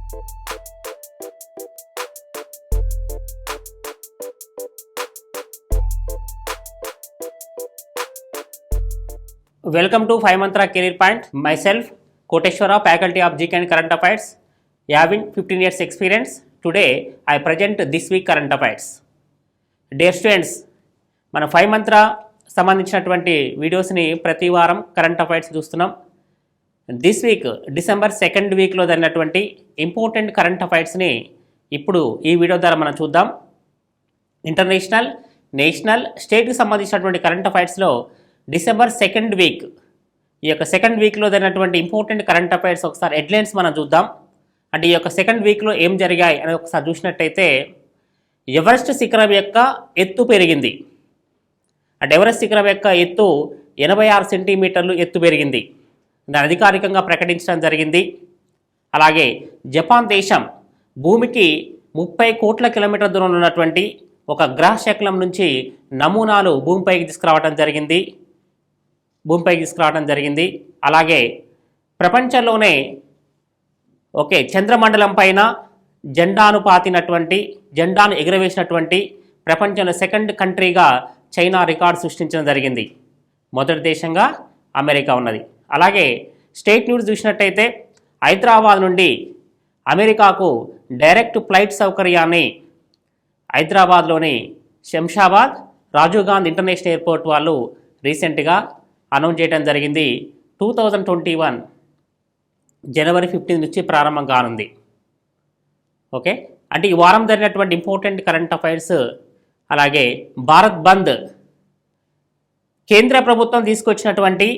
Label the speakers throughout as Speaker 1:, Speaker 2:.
Speaker 1: Welcome to 5 Mantra Career Point. Myself, Koteshwara, Faculty of GK and Current Affairs. Having 15 years experience, today I present this week current affairs. Dear students, మన 5 Mantra సంబంధించినటువంటి వీడియోస్ని ప్రతి వారం current affairs చూస్తున్నాం. This week December 2nd వీక్లో జరిగినటువంటి important current అఫైర్స్ని ఇప్పుడు ఈ వీడియో ద్వారా మనం చూద్దాం. ఇంటర్నేషనల్, నేషనల్, స్టేట్కి సంబంధించినటువంటి కరెంట్ అఫైర్స్లో డిసెంబర్ 2nd వీక్, ఈ యొక్క 2nd వీక్లో జరిగినటువంటి ఇంపార్టెంట్ కరెంట్ అఫైర్స్ ఒకసారి హెడ్లైన్స్ మనం చూద్దాం. అంటే ఈ యొక్క 2nd వీక్లో ఏం జరిగాయి అని ఒకసారి చూసినట్టయితే, ఎవరెస్ట్ శిఖరం యొక్క ఎత్తు పెరిగింది. అంటే ఎవరెస్ట్ శిఖరం యొక్క ఎత్తు 86 సెంటీమీటర్లు ఎత్తు పెరిగింది, దాన్ని అధికారికంగా ప్రకటించడం జరిగింది. అలాగే జపాన్ దేశం భూమికి 30 కోట్ల కిలోమీటర్ల దూరంలో ఉన్నటువంటి ఒక గ్రహ శకలం నుంచి నమూనాలు భూమిపైకి తీసుకురావడం జరిగింది. అలాగే ప్రపంచంలోనే చంద్రమండలం పైన జెండాను ఎగురవేసినటువంటి ప్రపంచంలో 2nd కంట్రీగా చైనా రికార్డు సృష్టించడం జరిగింది. మొదటి దేశంగా అమెరికా ఉన్నది. అలాగే స్టేట్ న్యూస్ చూసినట్టయితే, హైదరాబాద్ నుండి అమెరికాకు డైరెక్ట్ ఫ్లైట్ సౌకర్యాన్ని హైదరాబాద్లోని శంషాబాద్ రాజీవ్ గాంధీ ఇంటర్నేషనల్ ఎయిర్పోర్ట్ వాళ్ళు రీసెంట్గా అనౌన్స్ చేయడం జరిగింది. 2021 జనవరి 15 నుంచి ప్రారంభం కానుంది. ఓకే, అంటే ఈ వారం జరిగినటువంటి ఇంపార్టెంట్ కరెంట్ అఫైర్స్. అలాగే భారత్ బంద్, కేంద్ర ప్రభుత్వం తీసుకొచ్చినటువంటి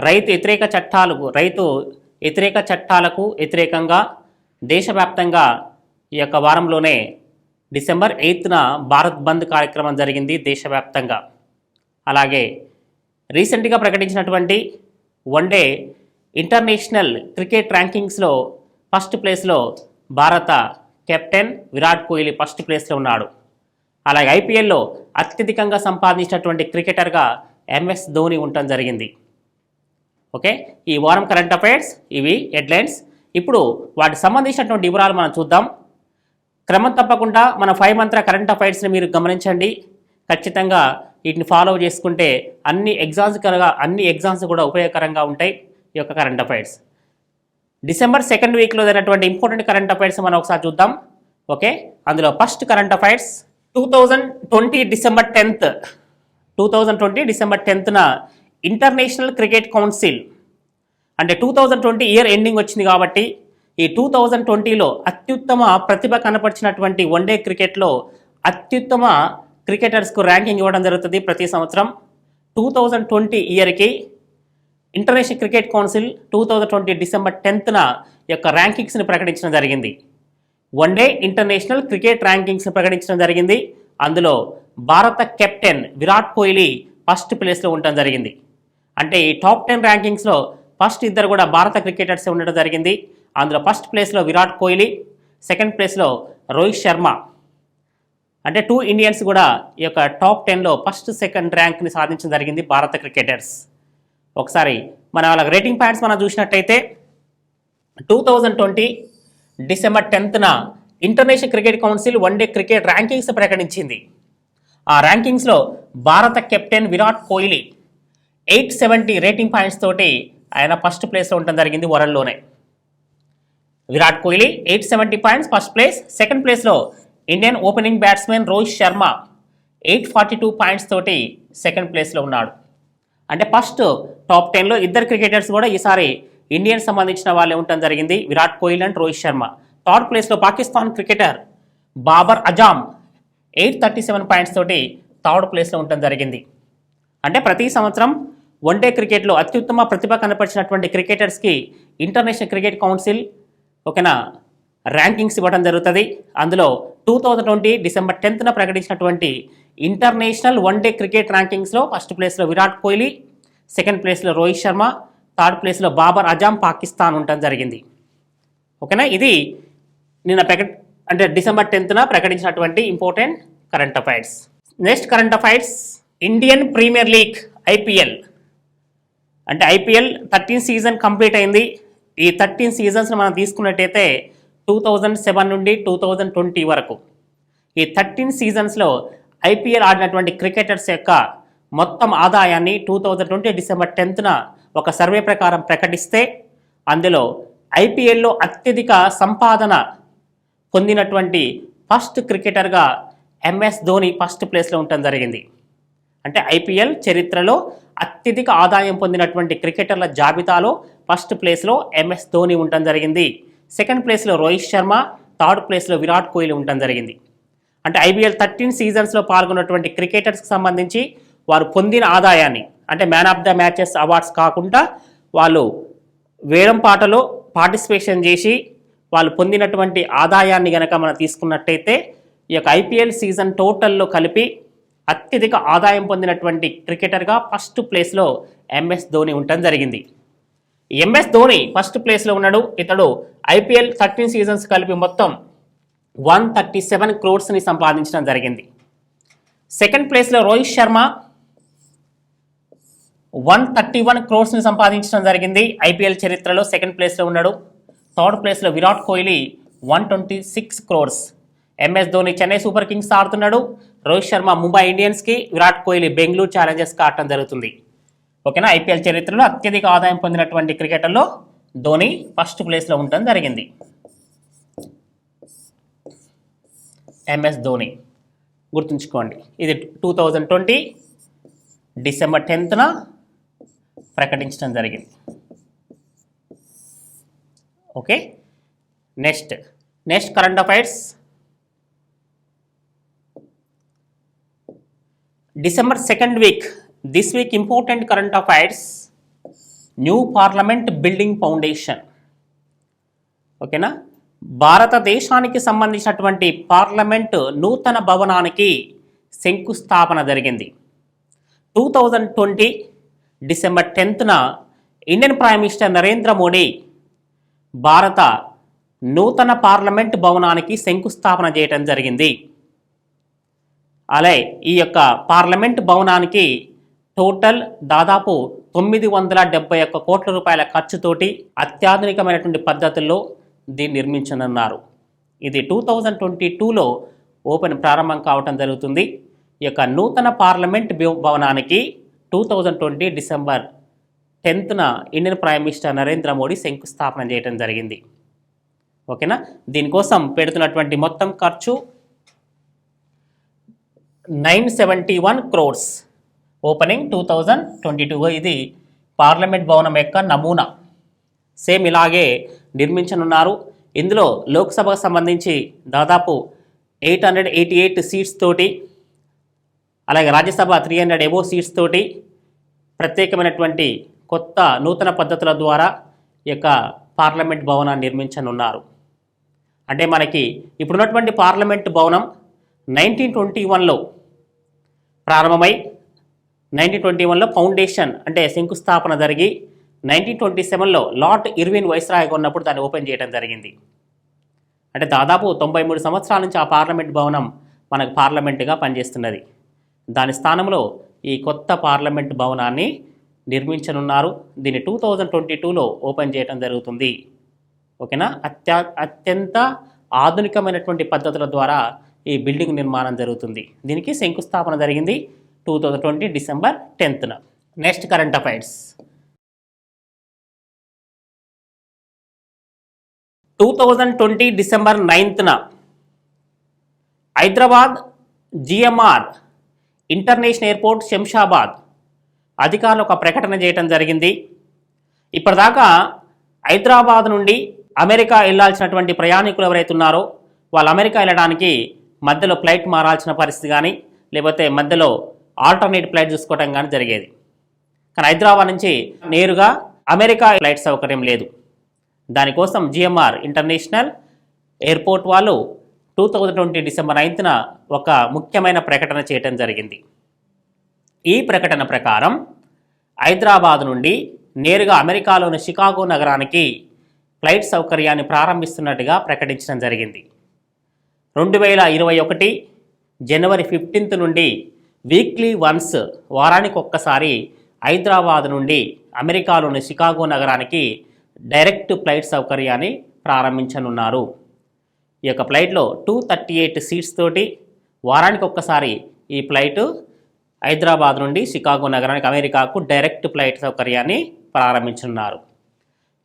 Speaker 1: రైతు వ్యతిరేక చట్టాలకు వ్యతిరేకంగా దేశవ్యాప్తంగా ఈ యొక్క వారంలోనే డిసెంబర్ 8న భారత్ బంద్ కార్యక్రమం జరిగింది దేశవ్యాప్తంగా. అలాగే రీసెంట్గా ప్రకటించినటువంటి వన్డే ఇంటర్నేషనల్ క్రికెట్ ర్యాంకింగ్స్లో ఫస్ట్ ప్లేస్లో భారత కెప్టెన్ విరాట్ కోహ్లీ ఫస్ట్ ప్లేస్లో ఉన్నాడు. అలాగే ఐపీఎల్లో అత్యధికంగా సంపాదించినటువంటి క్రికెటర్గా MS ధోని ఉండటం జరిగింది. ఓకే, ఈ వారం కరెంట్ అఫైర్స్ ఇవి హెడ్లైన్స్. ఇప్పుడు వాటికి సంబంధించినటువంటి వివరాలు మనం చూద్దాం. క్రమం తప్పకుండా మన 5 మంత్ర కరెంట్ అఫైర్స్ని మీరు గమనించండి. ఖచ్చితంగా వీటిని ఫాలో చేసుకుంటే అన్ని ఎగ్జామ్స్ కూడా ఉపయోగకరంగా ఉంటాయి ఈ యొక్క కరెంట్ అఫైర్స్. డిసెంబర్ 2nd వీక్లో జరిగినటువంటి ఇంపార్టెంట్ కరెంట్ అఫైర్స్ మనం ఒకసారి చూద్దాం. ఓకే, అందులో ఫస్ట్ కరెంట్ అఫైర్స్ 2020 డిసెంబర్ 10న ఇంటర్నేషనల్ క్రికెట్ కౌన్సిల్, అంటే 2020 ఇయర్ ఎండింగ్ వచ్చింది కాబట్టి ఈ 2020లో అత్యుత్తమ ప్రతిభ కనపరిచినటువంటి వన్డే క్రికెట్లో అత్యుత్తమ క్రికెటర్స్కు ర్యాంకింగ్ ఇవ్వడం జరుగుతుంది ప్రతి సంవత్సరం. 2020 ఇయర్కి ఇంటర్నేషనల్ క్రికెట్ కౌన్సిల్ 2020 డిసెంబర్ 10న యొక్క ర్యాంకింగ్స్ని ప్రకటించడం జరిగింది. వన్డే ఇంటర్నేషనల్ క్రికెట్ ర్యాంకింగ్స్ని ప్రకటించడం జరిగింది. అందులో భారత కెప్టెన్ విరాట్ కోహ్లీ ఫస్ట్ ప్లేస్లో ఉండటం జరిగింది. అంటే ఈ టాప్ 10 ర్యాంకింగ్స్లో ఫస్ట్ ఇద్దరు కూడా భారత క్రికెటర్సే ఉండడం జరిగింది. అందులో ఫస్ట్ ప్లేస్లో విరాట్ కోహ్లీ, సెకండ్ ప్లేస్లో రోహిత్ శర్మ. అంటే 2 ఇండియన్స్ కూడా ఈ యొక్క టాప్ 10లో ఫస్ట్, సెకండ్ ర్యాంక్ని సాధించడం జరిగింది భారత క్రికెటర్స్. ఒకసారి మన వాళ్ళ రేటింగ్ పాయింట్స్ మనం చూసినట్టయితే, 2020 డిసెంబర్ 10న International Cricket Council one day cricket rankings ప్రకటించింది. ఆ ర్యాంకింగ్స్లో భారత captain Virat Kohli 870 rating points తోటి ఆయన ఫస్ట్ ప్లేస్లో ఉండడం జరిగింది వరల్డ్లోనే. Virat Kohli 870 points first place. Second ప్లేస్లో Indian opening batsmen Rohit Sharma 842 points తోటి సెకండ్ ప్లేస్లో ఉన్నాడు. అంటే ఫస్ట్ టాప్ 10లో ఇద్దరు క్రికెటర్స్ కూడా ఈసారి ఇండియన్ సంబంధించిన వాళ్ళే ఉండటం జరిగింది, విరాట్ కోహ్లీ అండ్ రోహిత్ శర్మ. థర్డ్ ప్లేస్లో పాకిస్తాన్ క్రికెటర్ బాబర్ అజామ్ 837 పాయింట్స్ తోటి థర్డ్ ప్లేస్లో ఉండటం జరిగింది. అంటే ప్రతి సంవత్సరం వన్డే క్రికెట్లో అత్యుత్తమ ప్రతిభ కనపరిచినటువంటి క్రికెటర్స్కి ఇంటర్నేషనల్ క్రికెట్ కౌన్సిల్ ర్యాంకింగ్స్ ఇవ్వడం జరుగుతుంది. అందులో 2020 డిసెంబర్ 10న ప్రకటించినటువంటి ఇంటర్నేషనల్ వన్డే క్రికెట్ ర్యాంకింగ్స్లో ఫస్ట్ ప్లేస్లో విరాట్ కోహ్లీ, సెకండ్ ప్లేస్లో రోహిత్ శర్మ, థర్డ్ ప్లేస్లో బాబర్ అజామ్ పాకిస్తాన్ ఉండటం జరిగింది. ఓకేనా, ఇది నిన్న డిసెంబర్ 10న ప్రకటించినటువంటి important current affairs. Next current affairs, Indian Premier League IPL. అంటే ఐపీఎల్ 13 సీజన్ కంప్లీట్ అయింది. ఈ 13 సీజన్స్ మనం తీసుకున్నట్టయితే 2007 నుండి 2020 వరకు ఈ 13 సీజన్స్లో ఐపీఎల్ ఆడినటువంటి క్రికెటర్స్ యొక్క మొత్తం ఆదాయాన్ని 2020 డిసెంబర్ 10న ఒక సర్వే ప్రకారం ప్రకటిస్తే అందులో ఐపీఎల్లో అత్యధిక సంపాదన పొందినటువంటి ఫస్ట్ క్రికెటర్గా ఎంఎస్ ధోని ఫస్ట్ ప్లేస్లో ఉండటం జరిగింది. అంటే ఐపీఎల్ చరిత్రలో అత్యధిక ఆదాయం పొందినటువంటి క్రికెటర్ల జాబితాలో ఫస్ట్ ప్లేస్లో ఎంఎస్ ధోని ఉండటం జరిగింది. సెకండ్ ప్లేస్లో రోహిత్ శర్మ, థర్డ్ ప్లేస్లో విరాట్ కోహ్లీ ఉండటం జరిగింది. అంటే ఐపీఎల్ 13 సీజన్స్లో పాల్గొన్నటువంటి క్రికెటర్స్కి సంబంధించి వారు పొందిన ఆదాయాన్ని, అంటే man of the matches awards కాకుండా వాళ్ళు వేలం పాటలో పార్టిసిపేషన్ చేసి వాళ్ళు పొందినటువంటి ఆదాయాన్ని కనుక మనం తీసుకున్నట్టయితే ఈ యొక్క ఐపీఎల్ సీజన్ టోటల్లో కలిపి అత్యధిక ఆదాయం పొందినటువంటి క్రికెటర్గా ఫస్ట్ ప్లేస్లో ఎంఎస్ ధోని ఉండటం జరిగింది. ఎంఎస్ ధోని ఫస్ట్ ప్లేస్లో ఉన్నాడు. ఇతడు ఐపీఎల్ 13 సీజన్స్ కలిపి మొత్తం 137 క్రోర్స్ని సంపాదించడం జరిగింది. సెకండ్ ప్లేస్లో రోహిత్ శర్మ 131 క్రోర్స్ని సంపాదించడం జరిగింది. ఐపీఎల్ చరిత్రలో సెకండ్ ప్లేస్లో ఉన్నాడు. థర్డ్ ప్లేస్లో Virat Kohli 126 crores. MS Dhoni Chennai super Kings ఆడుతున్నాడు. రోహిత్ శర్మ ముంబై ఇండియన్స్కి, విరాట్ కోహ్లీ బెంగళూరు ఛాలెంజర్స్కి ఆడటం జరుగుతుంది. ఓకేనా, ఐపీఎల్ చరిత్రలో అత్యధిక ఆదాయం పొందినటువంటి క్రికెటర్లో ధోని ఫస్ట్ ప్లేస్లో ఉండటం జరిగింది. ఎంఎస్ ధోని గుర్తుంచుకోండి. ఇది 2020 డిసెంబర్ 10న ప్రకటించడం జరిగింది. Okay, next current affairs. December 2nd week, this week important current affairs. New parliament building foundation. ఓకేనా, భారతదేశానికి సంబంధించినటువంటి పార్లమెంటు నూతన భవనానికి శంకుస్థాపన జరిగింది. 2020 డిసెంబర్ 10న Indian prime minister Narendra Modi భారత నూతన పార్లమెంట్ భవనానికి శంకుస్థాపన చేయడం జరిగింది. అలాగే ఈ యొక్క పార్లమెంట్ భవనానికి టోటల్ దాదాపు 971 కోట్ల రూపాయల ఖర్చుతోటి అత్యాధునికమైనటువంటి పద్ధతుల్లో దీన్ని నిర్మించనున్నారు. ఇది 2022లో ప్రారంభం కావటం జరుగుతుంది. ఈ యొక్క నూతన పార్లమెంట్ భవనానికి 2020 డిసెంబర్ 10న Indian prime minister Narendra Modi శంకుస్థాపన చేయడం జరిగింది. ఓకేనా, దీనికోసం పెడుతున్నటువంటి మొత్తం ఖర్చు 971 క్రోర్స్. ఓపెనింగ్ 2022. ఇది పార్లమెంట్ భవనం యొక్క నమూనా. సేమ్ ఇలాగే నిర్మించనున్నారు. ఇందులో లోక్సభకు సంబంధించి దాదాపు 888 సీట్స్ తోటి, అలాగే రాజ్యసభ 300 అబోవ్ సీట్స్ తోటి ప్రత్యేకమైనటువంటి కొత్త నూతన పద్ధతుల ద్వారా ఈ యొక్క పార్లమెంట్ భవనాన్ని నిర్మించనున్నారు. అంటే మనకి ఇప్పుడున్నటువంటి పార్లమెంట్ భవనం 1921లో ప్రారంభమై 1921లో ఫౌండేషన్ అంటే శంకుస్థాపన జరిగి 1927లో లార్డ్ ఇర్విన్ వైస్రాయ్గా ఉన్నప్పుడు దాన్ని ఓపెన్ చేయడం జరిగింది. అంటే దాదాపు 93 సంవత్సరాల నుంచి ఆ పార్లమెంట్ భవనం మనకు పార్లమెంటుగా పనిచేస్తున్నది. దాని స్థానంలో ఈ కొత్త పార్లమెంట్ భవనాన్ని నిర్మించనున్నారు. దీన్ని 2022లో ఓపెన్ చేయడం జరుగుతుంది. ఓకేనా, అత్యంత ఆధునికమైనటువంటి పద్ధతుల ద్వారా ఈ బిల్డింగ్ నిర్మాణం జరుగుతుంది. దీనికి శంకుస్థాపన జరిగింది 2020 డిసెంబర్ 10న. Next current affairs. 2020 డిసెంబర్ 9న Hyderabad GMR international airport Shamshabad అధికారులు ఒక ప్రకటన చేయడం జరిగింది. ఇప్పటిదాకా హైదరాబాద్ నుండి అమెరికా వెళ్ళాల్సినటువంటి ప్రయాణికులు ఎవరైతే ఉన్నారో వాళ్ళు అమెరికా వెళ్ళడానికి మధ్యలో ఫ్లైట్ మారాల్సిన పరిస్థితి కానీ, లేకపోతే మధ్యలో ఆల్టర్నేట్ ఫ్లైట్ చూసుకోవడం కానీ జరిగేది. కానీ హైదరాబాద్ నుంచి నేరుగా అమెరికా ఫ్లైట్ సౌకర్యం లేదు. దానికోసం జిఎంఆర్ ఇంటర్నేషనల్ ఎయిర్పోర్ట్ వాళ్ళు 2020 డిసెంబర్ 9న ఒక ముఖ్యమైన ప్రకటన చేయడం జరిగింది. ఈ ప్రకటన ప్రకారం హైదరాబాద్ నుండి నేరుగా అమెరికాలోని షికాగో నగరానికి ఫ్లైట్ సౌకర్యాన్ని ప్రారంభిస్తున్నట్టుగా ప్రకటించడం జరిగింది. 2021 జనవరి 15th నుండి వీక్లీ వన్స్, వారానికి ఒక్కసారి హైదరాబాద్ నుండి అమెరికాలోని షికాగో నగరానికి డైరెక్ట్ ఫ్లైట్ సౌకర్యాన్ని ప్రారంభించనున్నారు. ఈ యొక్క ఫ్లైట్లో 238 సీట్స్ తోటి వారానికి ఒక్కసారి ఈ ఫ్లైట్ హైదరాబాద్ నుండి షికాగో నగరానికి అమెరికాకు డైరెక్ట్ ఫ్లైట్ సౌకర్యాన్ని ప్రారంభించనున్నారు.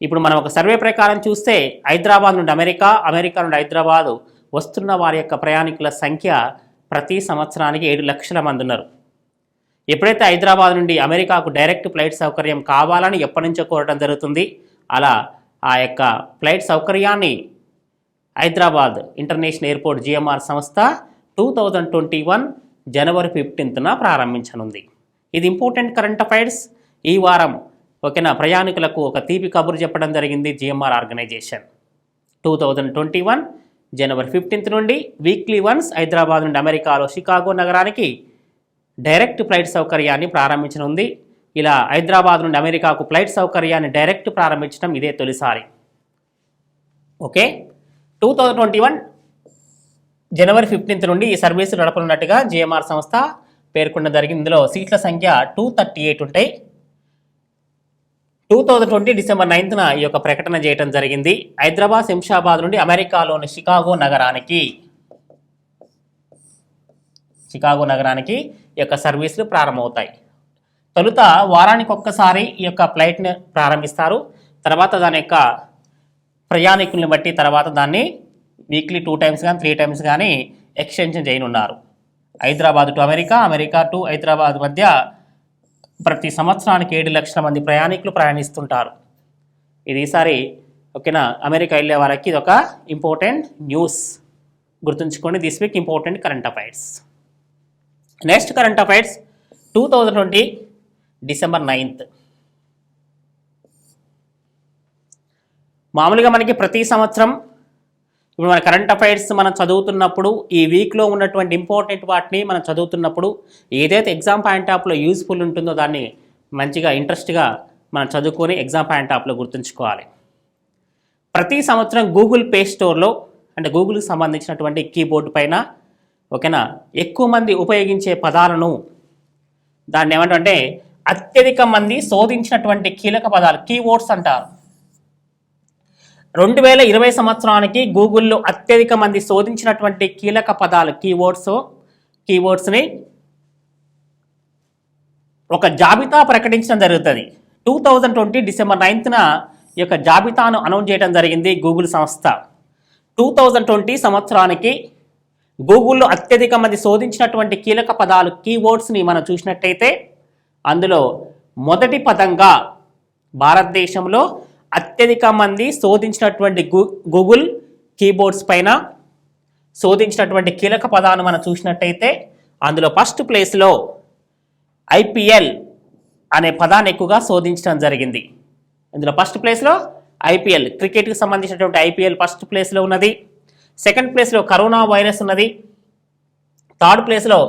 Speaker 1: ఇప్పుడు మనం ఒక సర్వే ప్రకారం చూస్తే హైదరాబాద్ నుండి అమెరికా, అమెరికా నుండి హైదరాబాదు వస్తున్న వారి యొక్క ప్రయాణికుల సంఖ్య ప్రతి సంవత్సరానికి 7 లక్షల మంది ఉన్నారు. ఎప్పుడైతే హైదరాబాద్ నుండి అమెరికాకు డైరెక్ట్ ఫ్లైట్ సౌకర్యం కావాలని ఎప్పటి నుంచో కోరడం జరుగుతుంది. అలా ఆ యొక్క ఫ్లైట్ సౌకర్యాన్ని హైదరాబాద్ ఇంటర్నేషనల్ ఎయిర్పోర్ట్ జిఎంఆర్ సంస్థ 2021 జనవరి 15న ప్రారంభించనుంది. ఇది ఇంపార్టెంట్ కరెంట్ అఫైర్స్. ఈ వారం ఓకేనా ప్రయాణికులకు ఒక తీపి కబురు చెప్పడం జరిగింది జిఎంఆర్ ఆర్గనైజేషన్. 2021 జనవరి 15th నుండి వీక్లీ వన్స్ హైదరాబాద్ నుండి అమెరికాలో షికాగో నగరానికి డైరెక్ట్ ఫ్లైట్ సౌకర్యాన్ని ప్రారంభించనుంది. ఇలా హైదరాబాద్ నుండి అమెరికాకు ఫ్లైట్ సౌకర్యాన్ని డైరెక్ట్ ప్రారంభించడం ఇదే తొలిసారి. ఓకే, 2021 జనవరి 15th నుండి ఈ సర్వీసులు నడపనున్నట్టుగా జిఎంఆర్ సంస్థ పేర్కొనడం జరిగింది. ఇందులో సీట్ల సంఖ్య 238 ఉంటాయి. 2020 డిసెంబర్ 9న ఈ యొక్క ప్రకటన చేయడం జరిగింది. హైదరాబాద్ శంషాబాద్ నుండి అమెరికాలోని షికాగో నగరానికి ఈ యొక్క సర్వీసులు ప్రారంభమవుతాయి. తొలుత వారానికి ఒక్కసారి ఈ యొక్క ఫ్లైట్ని ప్రారంభిస్తారు. తర్వాత దాని యొక్క ప్రయాణికుల్ని బట్టి తర్వాత దాన్ని వీక్లీ 2 times కానీ 3 times కానీ ఎక్స్టెన్షన్ చేయనున్నారు. Hyderabad to America, America to Hyderabad మధ్య ప్రతి సంవత్సరానికి 7 లక్షల మంది ప్రయాణికులు ప్రయాణిస్తుంటారు. ఇది ఈసారి ఓకేనా అమెరికా వెళ్ళే వాళ్ళకి ఇది ఒక ఇంపార్టెంట్ న్యూస్ గుర్తుంచుకోండి. This week important current affairs. Next current affairs 2020 December 9th. మామూలుగా మనకి ప్రతి సంవత్సరం ఇప్పుడు మన కరెంట్ అఫైర్స్ మనం చదువుతున్నప్పుడు ఈ వీక్లో ఉన్నటువంటి ఇంపార్టెంట్ వాటిని మనం చదువుతున్నప్పుడు ఏదైతే ఎగ్జామ్ పాయింట్ ఆఫ్లో యూస్ఫుల్ ఉంటుందో దాన్ని మంచిగా ఇంట్రెస్ట్గా మనం చదువుకొని ఎగ్జామ్ పాయింట్ ఆఫ్లో గుర్తుంచుకోవాలి. ప్రతి సంవత్సరం గూగుల్ ప్లే స్టోర్లో అంటే గూగుల్కి సంబంధించినటువంటి కీబోర్డు పైన ఓకేనా ఎక్కువ మంది ఉపయోగించే పదాలను దాన్ని ఏమంటే అత్యధిక మంది శోధించినటువంటి కీలక పదాలు కీవర్డ్స్ అంటారు. 2020 సంవత్సరానికి గూగుల్లో అత్యధిక మంది శోధించినటువంటి కీలక పదాలు కీవర్డ్స్ని ఒక జాబితా ప్రకటించడం జరుగుతుంది. 2020 డిసెంబర్ 9న ఈ యొక్క జాబితాను అనౌన్స్ చేయడం జరిగింది గూగుల్ సంస్థ. 2020 సంవత్సరానికి గూగుల్లో అత్యధిక మంది శోధించినటువంటి కీలక పదాలు కీవర్డ్స్ని మనం చూసినట్టయితే అందులో మొదటి పదంగా భారతదేశంలో అత్యధిక మంది శోధించినటువంటి గూగుల్ కీబోర్డ్స్ పైన శోధించినటువంటి కీలక పదాలను మనం చూసినట్టయితే అందులో ఫస్ట్ ప్లేస్లో ఐపీఎల్ అనే పదాన్ని ఎక్కువగా శోధించడం జరిగింది. ఇందులో ఫస్ట్ ప్లేస్లో ఐపీఎల్ క్రికెట్కి సంబంధించినటువంటి ఐపీఎల్ ఫస్ట్ ప్లేస్లో ఉన్నది. సెకండ్ ప్లేస్లో కరోనా వైరస్ ఉన్నది. థర్డ్ ప్లేస్లో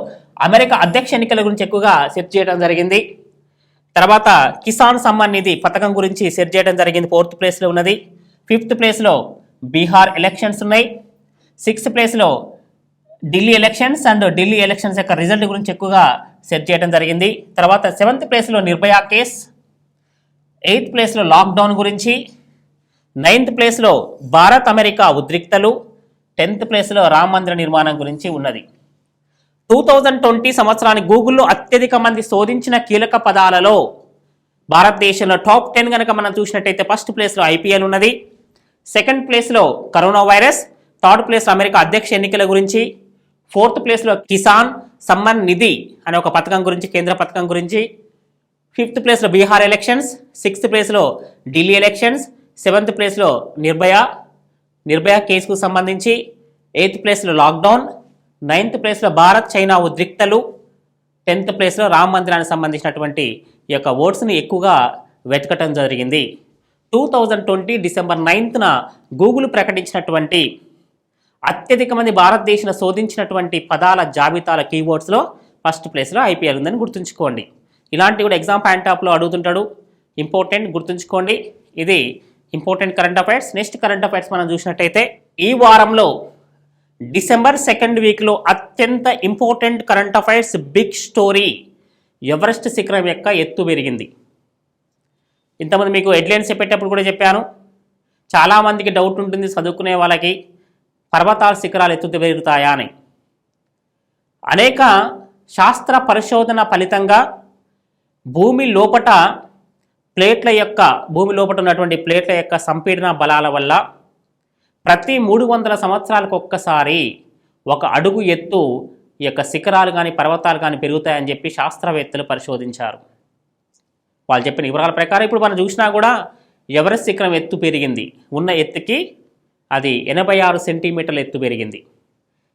Speaker 1: అమెరికా అధ్యక్ష ఎన్నికల గురించి ఎక్కువగా సెర్చ్ చేయడం జరిగింది. తర్వాత కిసాన్ సమ్మాన్ నిధి పథకం గురించి సెర్చ్ చేయడం జరిగింది, 4th ప్లేస్లో ఉన్నది. 5th ప్లేస్లో బీహార్ ఎలక్షన్స్ ఉన్నాయి. 6th ప్లేస్లో Delhi elections and Delhi elections యొక్క రిజల్ట్ గురించి ఎక్కువగా సెర్చ్ చేయడం జరిగింది. తర్వాత 7th ప్లేస్లో నిర్భయ కేస్, 8th ప్లేస్లో లాక్డౌన్ గురించి, 9th ప్లేస్లో భారత్ అమెరికా ఉద్రిక్తలు, 10th ప్లేస్లో రామ మందిర నిర్మాణం గురించి ఉన్నది. 2020 సంవత్సరానికి గూగుల్లో అత్యధిక మంది శోధించిన కీలక పదాలలో భారతదేశంలో టాప్ 10 కనుక మనం చూసినట్టయితే ఫస్ట్ ప్లేస్లో ఐపీఎల్ ఉన్నది. సెకండ్ ప్లేస్లో కరోనా వైరస్, థర్డ్ ప్లేస్లో అమెరికా అధ్యక్ష ఎన్నికల గురించి, 4th ప్లేస్లో కిసాన్ సమ్మాన్ నిధి అనే ఒక పథకం గురించి, కేంద్ర పథకం గురించి, 5th ప్లేస్లో బీహార్ ఎలక్షన్స్, 6th ప్లేస్లో ఢిల్లీ ఎలక్షన్స్, 7th ప్లేస్లో నిర్భయ కేసుకు సంబంధించి, 8th ప్లేస్లో లాక్డౌన్, 9th ప్లేస్లో భారత్ చైనా ఉద్రిక్తలు, 10th ప్లేస్లో రామ మందిరానికి సంబంధించినటువంటి ఈ యొక్క వర్డ్స్ని ఎక్కువగా వెతకటం జరిగింది. 2020 డిసెంబర్ 9న గూగుల్ ప్రకటించినటువంటి అత్యధిక మంది భారతదేశంలో శోధించినటువంటి పదాల జాబితాల కీవర్డ్స్లో ఫస్ట్ ప్లేస్లో ఐపీఎల్ ఉందని గుర్తుంచుకోండి. ఇలాంటివి కూడా ఎగ్జామ్ పాయింట్ ఆఫ్లో అడుగుతుంటాడు, ఇంపార్టెంట్ గుర్తుంచుకోండి. ఇది important current affairs. Next current affairs మనం చూసినట్టయితే ఈ వారంలో డిసెంబర్ 2nd వీక్లో అత్యంత important current affairs big story, Everest శిఖరం యొక్క ఎత్తు పెరిగింది. ఇంతమంది మీకు హెడ్లైన్స్ చెప్పేటప్పుడు కూడా చెప్పాను, చాలామందికి డౌట్ ఉంటుంది చదువుకునే వాళ్ళకి, పర్వతాల శిఖరాలు ఎత్తు పెరుగుతాయా అని. అనేక శాస్త్ర పరిశోధన ఫలితంగా భూమి లోపల ఉన్నటువంటి ప్లేట్ల యొక్క సంపీడన బలాల వల్ల ప్రతి 300 సంవత్సరాలకు ఒక్కసారి 1 అడుగు ఎత్తు ఈ యొక్క శిఖరాలు కానీ పర్వతాలు కానీ పెరుగుతాయని చెప్పి శాస్త్రవేత్తలు పరిశోధించారు. వాళ్ళు చెప్పిన వివరాల ప్రకారం ఇప్పుడు మనం చూసినా కూడా ఎవరెస్ట్ శిఖరం ఎత్తు పెరిగింది. ఉన్న ఎత్తుకి అది 86 సెంటీమీటర్ల ఎత్తు పెరిగింది.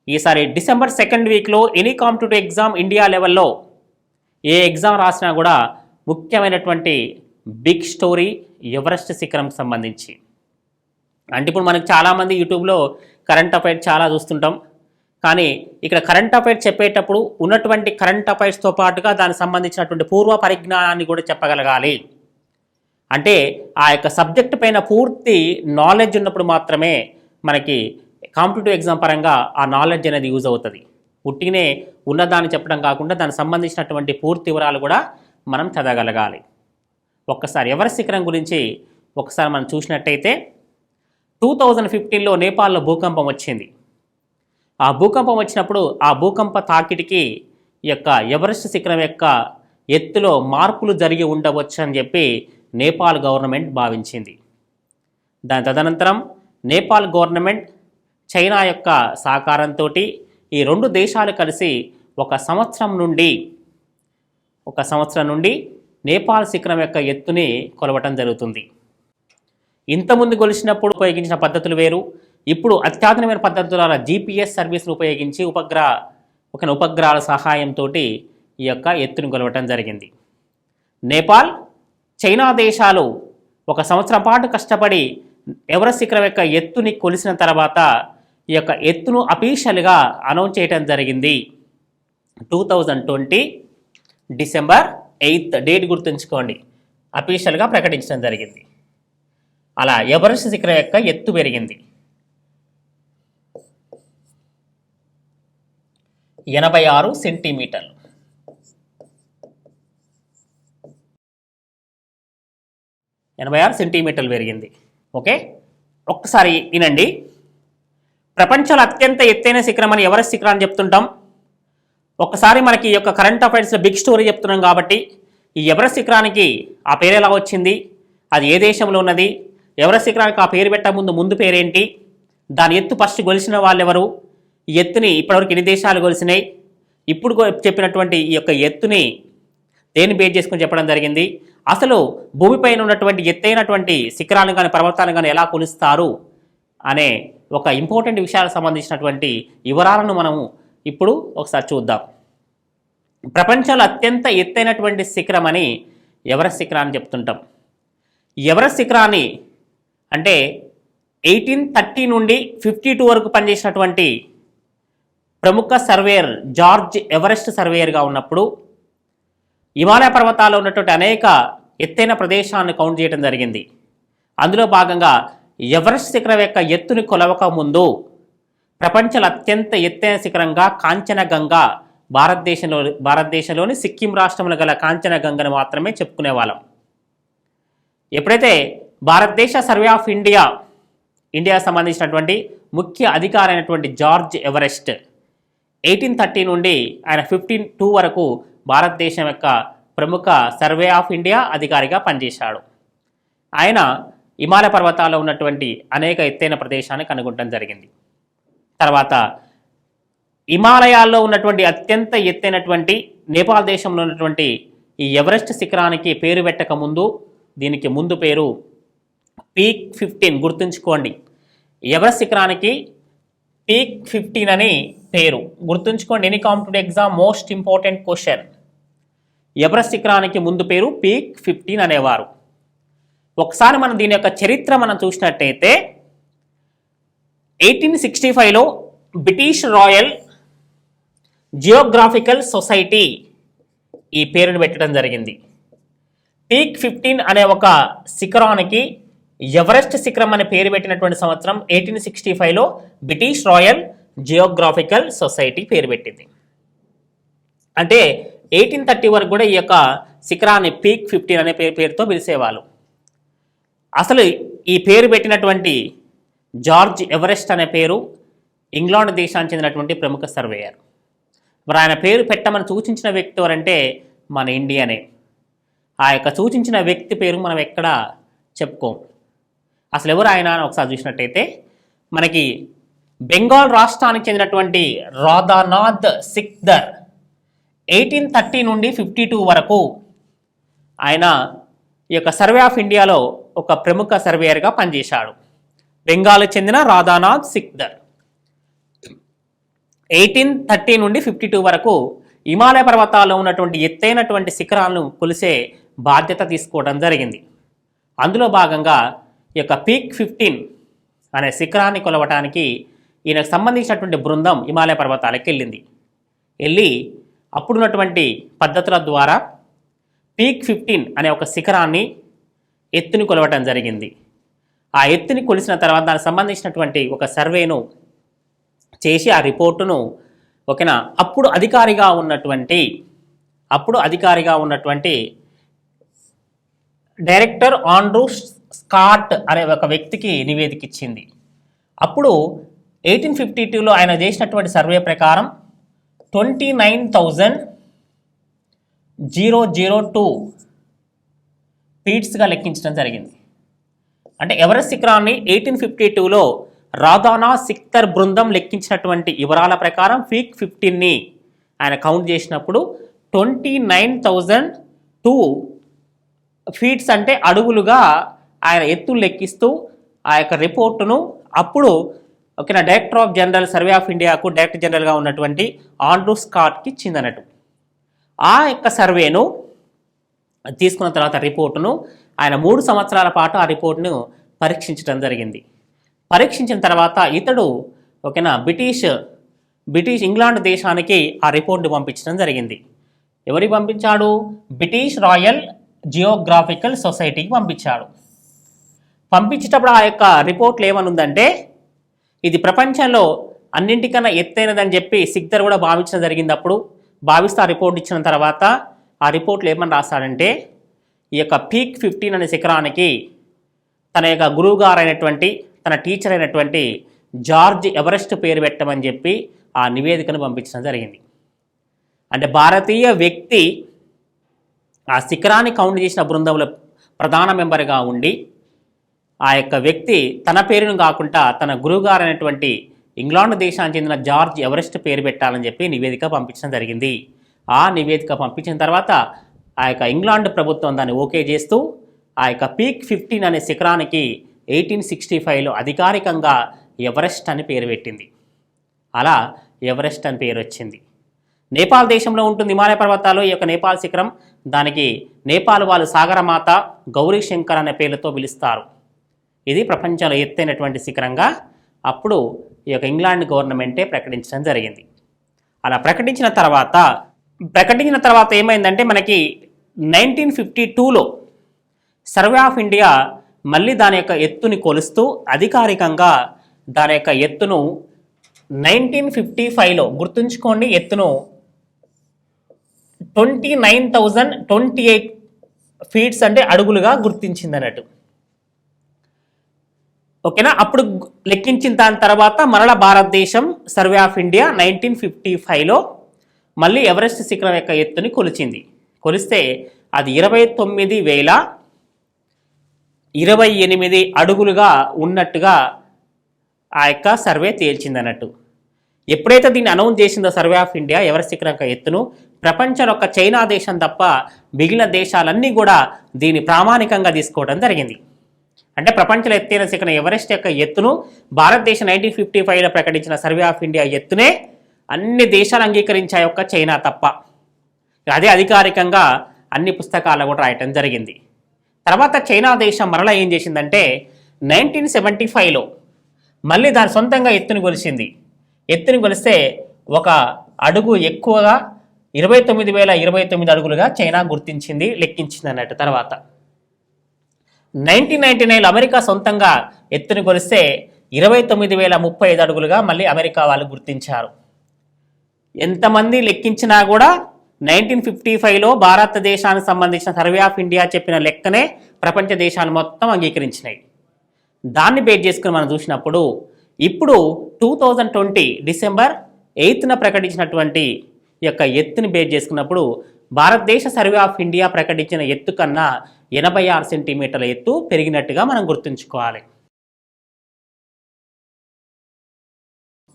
Speaker 1: ఈసారి డిసెంబర్ 2nd వీక్లో ఎనీ కాంపిటేటివ్ ఎగ్జామ్ ఇండియా లెవెల్లో ఏ ఎగ్జామ్ రాసినా కూడా ముఖ్యమైనటువంటి బిగ్ స్టోరీ ఎవరెస్ట్ శిఖరంకి సంబంధించి. అంటే ఇప్పుడు మనకు చాలామంది యూట్యూబ్లో కరెంట్ అఫైర్స్ చాలా చూస్తుంటాం, కానీ ఇక్కడ కరెంట్ అఫైర్స్ చెప్పేటప్పుడు ఉన్నటువంటి కరెంట్ అఫైర్స్తో పాటుగా దానికి సంబంధించినటువంటి పూర్వ పరిజ్ఞానాన్ని కూడా చెప్పగలగాలి. అంటే ఆ యొక్క సబ్జెక్ట్ పైన పూర్తి నాలెడ్జ్ ఉన్నప్పుడు మాత్రమే మనకి కాంపిటేటివ్ ఎగ్జామ్ పరంగా ఆ నాలెడ్జ్ అనేది యూజ్ అవుతుంది. ఉట్టినే ఉన్నదాన్ని చెప్పడం కాకుండా దానికి సంబంధించినటువంటి పూర్తి వివరాలు కూడా మనం చదవగలగాలి. ఒక్కసారి ఎవరెస్ట్ శిఖరం గురించి ఒకసారి మనం చూసినట్టయితే 2015లో నేపాల్లో భూకంపం వచ్చింది. ఆ భూకంపం వచ్చినప్పుడు ఆ భూకంప తాకిడికి ఈ యొక్క ఎవరెస్ట్ శిఖరం యొక్క ఎత్తులో మార్పులు జరిగి ఉండవచ్చు అని చెప్పి నేపాల్ గవర్నమెంట్ భావించింది. దాని తదనంతరం నేపాల్ గవర్నమెంట్ చైనా యొక్క సహకారంతో ఈ 2 దేశాలు కలిసి ఒక సంవత్సరం నుండి నేపాల్ శిఖరం యొక్క ఎత్తుని కొలవటం జరుగుతుంది. ఇంతకుముందు కొలిసినప్పుడు ఉపయోగించిన పద్ధతులు వేరు. ఇప్పుడు అత్యాధునికమైన పద్ధతుల ద్వారా GPS సర్వీస్ను ఉపయోగించి ఉపగ్రహాల సహాయంతో ఈ యొక్క ఎత్తును కొలవటం జరిగింది. నేపాల్, చైనా దేశాలు ఒక సంవత్సరం పాటు కష్టపడి ఎవరెస్ట్ శిఖరం యొక్క ఎత్తుని కొలిసిన తర్వాత ఈ యొక్క ఎత్తును అఫీషియల్గా అనౌన్స్ చేయడం జరిగింది. 2020 డిసెంబర్ 8th డేట్ గుర్తుంచుకోండి, అఫీషియల్గా ప్రకటించడం జరిగింది. అలా ఎవరెస్ట్ శిఖరం యొక్క ఎత్తు పెరిగింది. 86 సెంటీమీటర్లు. పెరిగింది. ఓకే, ఒక్కసారి వినండి. ప్రపంచంలో అత్యంత ఎత్తైన శిఖరం అని ఎవరెస్ట్ శిఖరాన్ని చెప్తుంటాం. ఒక్కసారి మనకి ఈ యొక్క కరెంట్ అఫైర్స్లో బిగ్ స్టోరీ చెప్తున్నాం కాబట్టి ఈ ఎవరెస్ట్ శిఖరానికి ఆ పేరు ఎలా వచ్చింది, అది ఏ దేశంలో ఉన్నది, ఎవరెస్ట్ శిఖరానికి ఆ పేరు పెట్టక ముందు పేరేంటి, దాని ఎత్తు ఫస్ట్ గొలిసిన వాళ్ళు ఎవరు, ఈ ఎత్తుని ఇప్పటివరకు ఎన్ని దేశాలు గొలిసినాయి, ఇప్పుడు చెప్పినటువంటి ఈ యొక్క ఎత్తుని దేన్ని బేస్ చేసుకుని చెప్పడం జరిగింది, అసలు భూమిపైన ఉన్నటువంటి ఎత్తైనటువంటి శిఖరాలను కానీ పర్వతాలను కానీ ఎలా కొలుస్తారు అనే ఒక ఇంపార్టెంట్ విషయాలకు సంబంధించినటువంటి వివరాలను మనము ఇప్పుడు ఒకసారి చూద్దాం. ప్రపంచంలో అత్యంత ఎత్తైనటువంటి శిఖరం అని ఎవరెస్ట్ శిఖరాన్ని చెప్తుంటాం. ఎవరెస్ట్ శిఖరాన్ని అంటే 1830 నుండి 52 వరకు పనిచేసినటువంటి ప్రముఖ సర్వేయర్ జార్జ్ ఎవరెస్ట్ సర్వేయర్గా ఉన్నప్పుడు హిమాలయ పర్వతాల్లో ఉన్నటువంటి అనేక ఎత్తైన ప్రదేశాలను కౌంట్ చేయడం జరిగింది. అందులో భాగంగా ఎవరెస్ట్ శిఖరం యొక్క ఎత్తుని కొలవక ముందు ప్రపంచంలో అత్యంత ఎత్తైన శిఖరంగా కాంచనగంగా భారతదేశంలోని సిక్కిం రాష్ట్రంలో గల కాంచనగంగను మాత్రమే చెప్పుకునేవాళ్ళం. ఎప్పుడైతే భారతదేశ సర్వే ఆఫ్ ఇండియా సంబంధించినటువంటి ముఖ్య అధికారి అయినటువంటి జార్జ్ ఎవరెస్ట్ 1830 నుండి ఆయన 52 వరకు భారతదేశం యొక్క ప్రముఖ సర్వే ఆఫ్ ఇండియా అధికారిగా పనిచేశాడు. ఆయన హిమాలయ పర్వతాల్లో ఉన్నటువంటి అనేక ఎత్తైన ప్రదేశాన్ని కనుగొనడం జరిగింది. తర్వాత హిమాలయాల్లో ఉన్నటువంటి అత్యంత ఎత్తైనటువంటి నేపాల్ దేశంలో ఉన్నటువంటి ఈ ఎవరెస్ట్ శిఖరానికి పేరు పెట్టక ముందు దీనికి ముందు పేరు పీక్ 15. గుర్తుంచుకోండి, ఎవరెస్ట్ శిఖరానికి పీక్ 15 అని పేరు. గుర్తుంచుకోండి, any competitive exam most important question. Everest శిఖరానికి ముందు పేరు పీక్ 15 అనేవారు. ఒకసారి మనం దీని యొక్క చరిత్ర మనం చూసినట్టయితే 1865లో బ్రిటిష్ రాయల్ జియోగ్రాఫికల్ సొసైటీ ఈ పేరును పెట్టడం జరిగింది. పీక్ 15 అనే ఒక శిఖరానికి ఎవరెస్ట్ శిఖరం అనే పేరు పెట్టినటువంటి సంవత్సరం 1865లో బ్రిటిష్ రాయల్ జియోగ్రాఫికల్ సొసైటీ పేరు పెట్టింది. అంటే 1830 వరకు కూడా ఈ యొక్క శిఖరాన్ని పీక్ 15 అనే పేరుతో పిలిచేవాళ్ళు. అసలు ఈ పేరు పెట్టినటువంటి జార్జ్ ఎవరెస్ట్ అనే పేరు ఇంగ్లాండ్ దేశానికి చెందినటువంటి ప్రముఖ సర్వేయర్. మరి ఆయన పేరు పెట్టమని సూచించిన వ్యక్తి ఎవరంటే మన ఇండియానే. ఆ యొక్క సూచించిన వ్యక్తి పేరు మనం ఎక్కడ చెప్పుకోం. అసలు ఎవరు ఆయన అని ఒకసారి చూసినట్టయితే మనకి బెంగాల్ రాష్ట్రానికి చెందినటువంటి రాధానాథ్ సిక్దర్ 1830 నుండి 52 వరకు ఆయన ఈ యొక్క సర్వే ఆఫ్ ఇండియాలో ఒక ప్రముఖ సర్వేయర్గా పనిచేశాడు. బెంగాల్కి చెందిన రాధానాథ్ సిక్దర్ 1830 నుండి 52 వరకు హిమాలయ పర్వతాల్లో ఉన్నటువంటి ఎత్తైనటువంటి శిఖరాలను కొలిసే బాధ్యత తీసుకోవడం జరిగింది. అందులో భాగంగా ఈ యొక్క పీక్ 15 అనే శిఖరాన్ని కొలవటానికి ఈయనకు సంబంధించినటువంటి బృందం హిమాలయ పర్వతాలకు వెళ్ళి అప్పుడున్నటువంటి పద్ధతుల ద్వారా పీక్ 15 అనే ఒక శిఖరాన్ని ఎత్తుని కొలవటం జరిగింది. ఆ ఎత్తుని కొలిసిన తర్వాత దానికి సంబంధించినటువంటి ఒక సర్వేను చేసి ఆ రిపోర్టును ఓకేనా అప్పుడు అధికారిగా ఉన్నటువంటి డైరెక్టర్ ఆండ్రూ స్కాట్ అనే ఒక వ్యక్తికి నివేదిక ఇచ్చింది. అప్పుడు 1852లో ఆయన చేసినటువంటి సర్వే ప్రకారం 29,002 ఫీట్స్గా లెక్కించడం జరిగింది. అంటే ఎవరెస్ట్ శిఖరాన్ని 1852లో రాధానాథ్ సిక్దర్ బృందం లెక్కించినటువంటి వివరాల ప్రకారం పీక్ 15ని ఆయన కౌంట్ చేసినప్పుడు 29,002 ఫీట్స్ అంటే అడుగులుగా ఆయన ఎత్తులు లెక్కిస్తూ ఆ యొక్క రిపోర్టును అప్పుడు ఓకేనా director of general survey of ఇండియాకు డైరెక్టర్ జనరల్గా ఉన్నటువంటి ఆండ్రూ స్కాట్కి ఇచ్చిందన్నట్టు. ఆ యొక్క సర్వేను తీసుకున్న తర్వాత రిపోర్టును ఆయన 3 సంవత్సరాల పాటు ఆ రిపోర్ట్ను పరీక్షించడం జరిగింది. పరీక్షించిన తర్వాత ఇతడు ఓకేనా బ్రిటిష్ ఇంగ్లాండ్ దేశానికి ఆ రిపోర్ట్ని పంపించడం జరిగింది. ఎవరికి పంపించాడు? బ్రిటిష్ రాయల్ జియోగ్రాఫికల్ సొసైటీకి పంపించాడు. పంపించేటప్పుడు ఆ యొక్క రిపోర్ట్లు ఏమనుందంటే ఇది ప్రపంచంలో అన్నింటికన్నా ఎత్తైనదని చెప్పి సిక్దర్ కూడా భావించడం జరిగింది. అప్పుడు భావిస్తూ ఆ రిపోర్ట్ ఇచ్చిన తర్వాత ఆ రిపోర్ట్లు ఏమని రాస్తాడంటే ఈ యొక్క పీక్ 15 అనే శిఖరానికి తన యొక్క గురువు గారు అయినటువంటి తన టీచర్ అయినటువంటి జార్జ్ ఎవరెస్ట్ పేరు పెట్టమని చెప్పి ఆ నివేదికను పంపించడం జరిగింది. అంటే భారతీయ వ్యక్తి ఆ శిఖరాన్ని కౌంట్ చేసిన బృందంలో ప్రధాన మెంబర్గా ఉండి ఆ యొక్క వ్యక్తి తన పేరును కాకుండా తన గురువుగారు అయినటువంటి ఇంగ్లాండ్ దేశానికి చెందిన జార్జ్ ఎవరెస్ట్ పేరు పెట్టాలని చెప్పి నివేదిక పంపించడం జరిగింది. ఆ నివేదిక పంపించిన తర్వాత ఆ యొక్క ఇంగ్లాండ్ ప్రభుత్వం దాన్ని ఓకే చేస్తూ ఆ యొక్క పీక్ 15 అనే శిఖరానికి 1865లో అధికారికంగా ఎవరెస్ట్ అని పేరు పెట్టింది. అలా ఎవరెస్ట్ అని పేరు వచ్చింది. నేపాల్ దేశంలో ఉంటుంది హిమాలయ పర్వతాలు. ఈ యొక్క నేపాల్ శిఖరం దానికి నేపాల్ వాళ్ళు సాగరమాత గౌరీ శంకర్ అనే పేర్లతో పిలుస్తారు. ఇది ప్రపంచంలో ఎత్తైనటువంటి శిఖరంగా అప్పుడు ఈ యొక్క ఇంగ్లాండ్ గవర్నమెంటే ప్రకటించడం జరిగింది. అలా ప్రకటించిన తర్వాత ఏమైందంటే మనకి 1952లో సర్వే ఆఫ్ ఇండియా మళ్ళీ దాని యొక్క ఎత్తుని కొలుస్తూ అధికారికంగా దాని యొక్క ఎత్తును 1955లో గుర్తుంచుకోండి ఎత్తును 29,028 ఫీట్స్ అంటే అడుగులుగా గుర్తించింది అన్నట్టు. ఓకేనా. అప్పుడు లెక్కించిన దాని తర్వాత మరల భారతదేశం సర్వే ఆఫ్ ఇండియా 1955లో మళ్ళీ ఎవరెస్ట్ శిఖరం యొక్క ఎత్తుని కొలిస్తే అది 29,028 అడుగులుగా ఉన్నట్టుగా ఆ యొక్క సర్వే తేల్చింది అన్నట్టు. ఎప్పుడైతే దీన్ని అనౌన్స్ చేసిందో సర్వే ఆఫ్ ఇండియా ఎవరెస్ట్ శిఖరం యొక్క ఎత్తును, ప్రపంచంలో ఒక చైనా దేశం తప్ప మిగిలిన దేశాలన్నీ కూడా దీన్ని ప్రామాణికంగా తీసుకోవడం జరిగింది. అంటే ప్రపంచంలో ఎత్తైన శిఖరం ఎవరెస్ట్ యొక్క ఎత్తును భారతదేశం 1955లో ప్రకటించిన సర్వే ఆఫ్ ఇండియా ఎత్తునే అన్ని దేశాలు అంగీకరించాయి, ఒక్క చైనా తప్ప. అదే అధికారికంగా అన్ని పుస్తకాల్లో కూడా రాయటం జరిగింది. తర్వాత చైనా దేశం మరలా ఏం చేసిందంటే 1975లో మళ్ళీ దాని సొంతంగా ఎత్తుని కొలిస్తే ఒక అడుగు ఎక్కువగా 29,029 అడుగులుగా చైనా గుర్తించింది, లెక్కించింది అన్నట్టు. తర్వాత 1999లో అమెరికా సొంతంగా ఎత్తుని కొలిస్తే 29,035 అడుగులుగా మళ్ళీ అమెరికా వాళ్ళు గుర్తించారు. ఎంతమంది లెక్కించినా కూడా 1955లో భారతదేశానికి సంబంధించిన సర్వే ఆఫ్ ఇండియా చెప్పిన లెక్కనే ప్రపంచ దేశాలు మొత్తం అంగీకరించినాయి. దాన్ని బేస్ చేసుకుని మనం చూసినప్పుడు ఇప్పుడు 2020 డిసెంబర్ 8న ప్రకటించినటువంటి యొక్క ఎత్తుని బేస్ చేసుకున్నప్పుడు భారతదేశ సర్వే ఆఫ్ ఇండియా ప్రకటించిన ఎత్తు కన్నా 86 సెంటీమీటర్ల ఎత్తు పెరిగినట్టుగా మనం గుర్తుంచుకోవాలి.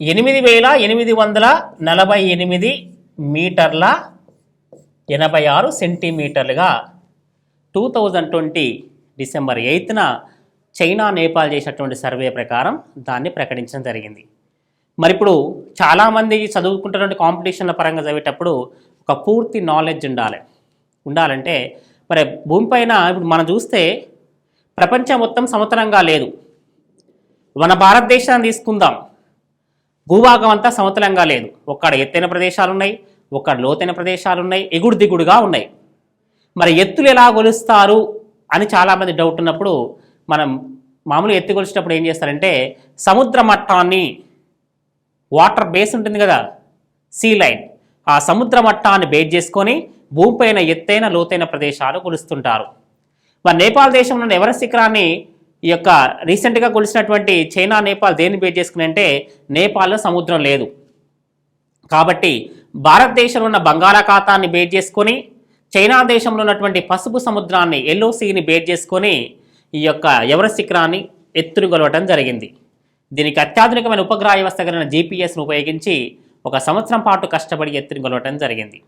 Speaker 1: 8,848 మీటర్ల 86 సెంటీమీటర్లుగా 2020 డిసెంబర్ 8న చైనా నేపాల్ చేసినటువంటి సర్వే ప్రకారం దాన్ని ప్రకటించడం జరిగింది. మరి ఇప్పుడు చాలామంది చదువుకుంటున్నటువంటి కాంపిటీషన్ల పరంగా చదివేటప్పుడు ఒక పూర్తి నాలెడ్జ్ ఉండాలంటే మరి భూమిపైన ఇప్పుడు మనం చూస్తే ప్రపంచం మొత్తం సమతలంగా లేదు. మన భారతదేశాన్ని తీసుకుందాం, భూభాగం అంతా సమతలంగా లేదు. ఒక్కడ ఎత్తైన ప్రదేశాలు ఉన్నాయి, ఒక్కడ లోతైన ప్రదేశాలు ఉన్నాయి, ఎగుడు దిగుడుగా ఉన్నాయి. మరి ఎత్తులు ఎలా కొలుస్తారు అని చాలామంది డౌట్ ఉన్నప్పుడు మనం మామూలుగా ఎత్తు కొలిచేటప్పుడు ఏం చేస్తారంటే సముద్ర మట్టాన్ని, వాటర్ బేస్ ఉంటుంది కదా, సీ లైన్, ఆ సముద్ర మట్టాన్ని బేస్ చేసుకొని భూమిపైన ఎత్తైన లోతైన ప్రదేశాలు కొలుస్తుంటారు. మరి నేపాల్ దేశంలోని ఎవరెస్ట్ శిఖరాన్ని ఈ యొక్క రీసెంట్గా కొలిసినటువంటి చైనా నేపాల్ దేన్ని బేస్ చేసుకుని అంటే నేపాల్లో సముద్రం లేదు కాబట్టి భారతదేశంలో ఉన్న బంగాళాఖాతాన్ని బేస్ చేసుకొని చైనా దేశంలో ఉన్నటువంటి పసుపు సముద్రాన్ని ఎల్లో సీని బేస్ చేసుకొని ఈ యొక్క ఎవరెస్ట్ శిఖరాన్ని ఎత్తును కొలవటం జరిగింది. దీనికి అత్యాధునికమైన ఉపగ్రహ వ్యవస్థ కలిగిన జీపీఎస్ను ఉపయోగించి 1 సంవత్సరం పాటు కష్టపడి ఎత్తుని కొలవటం జరిగింది.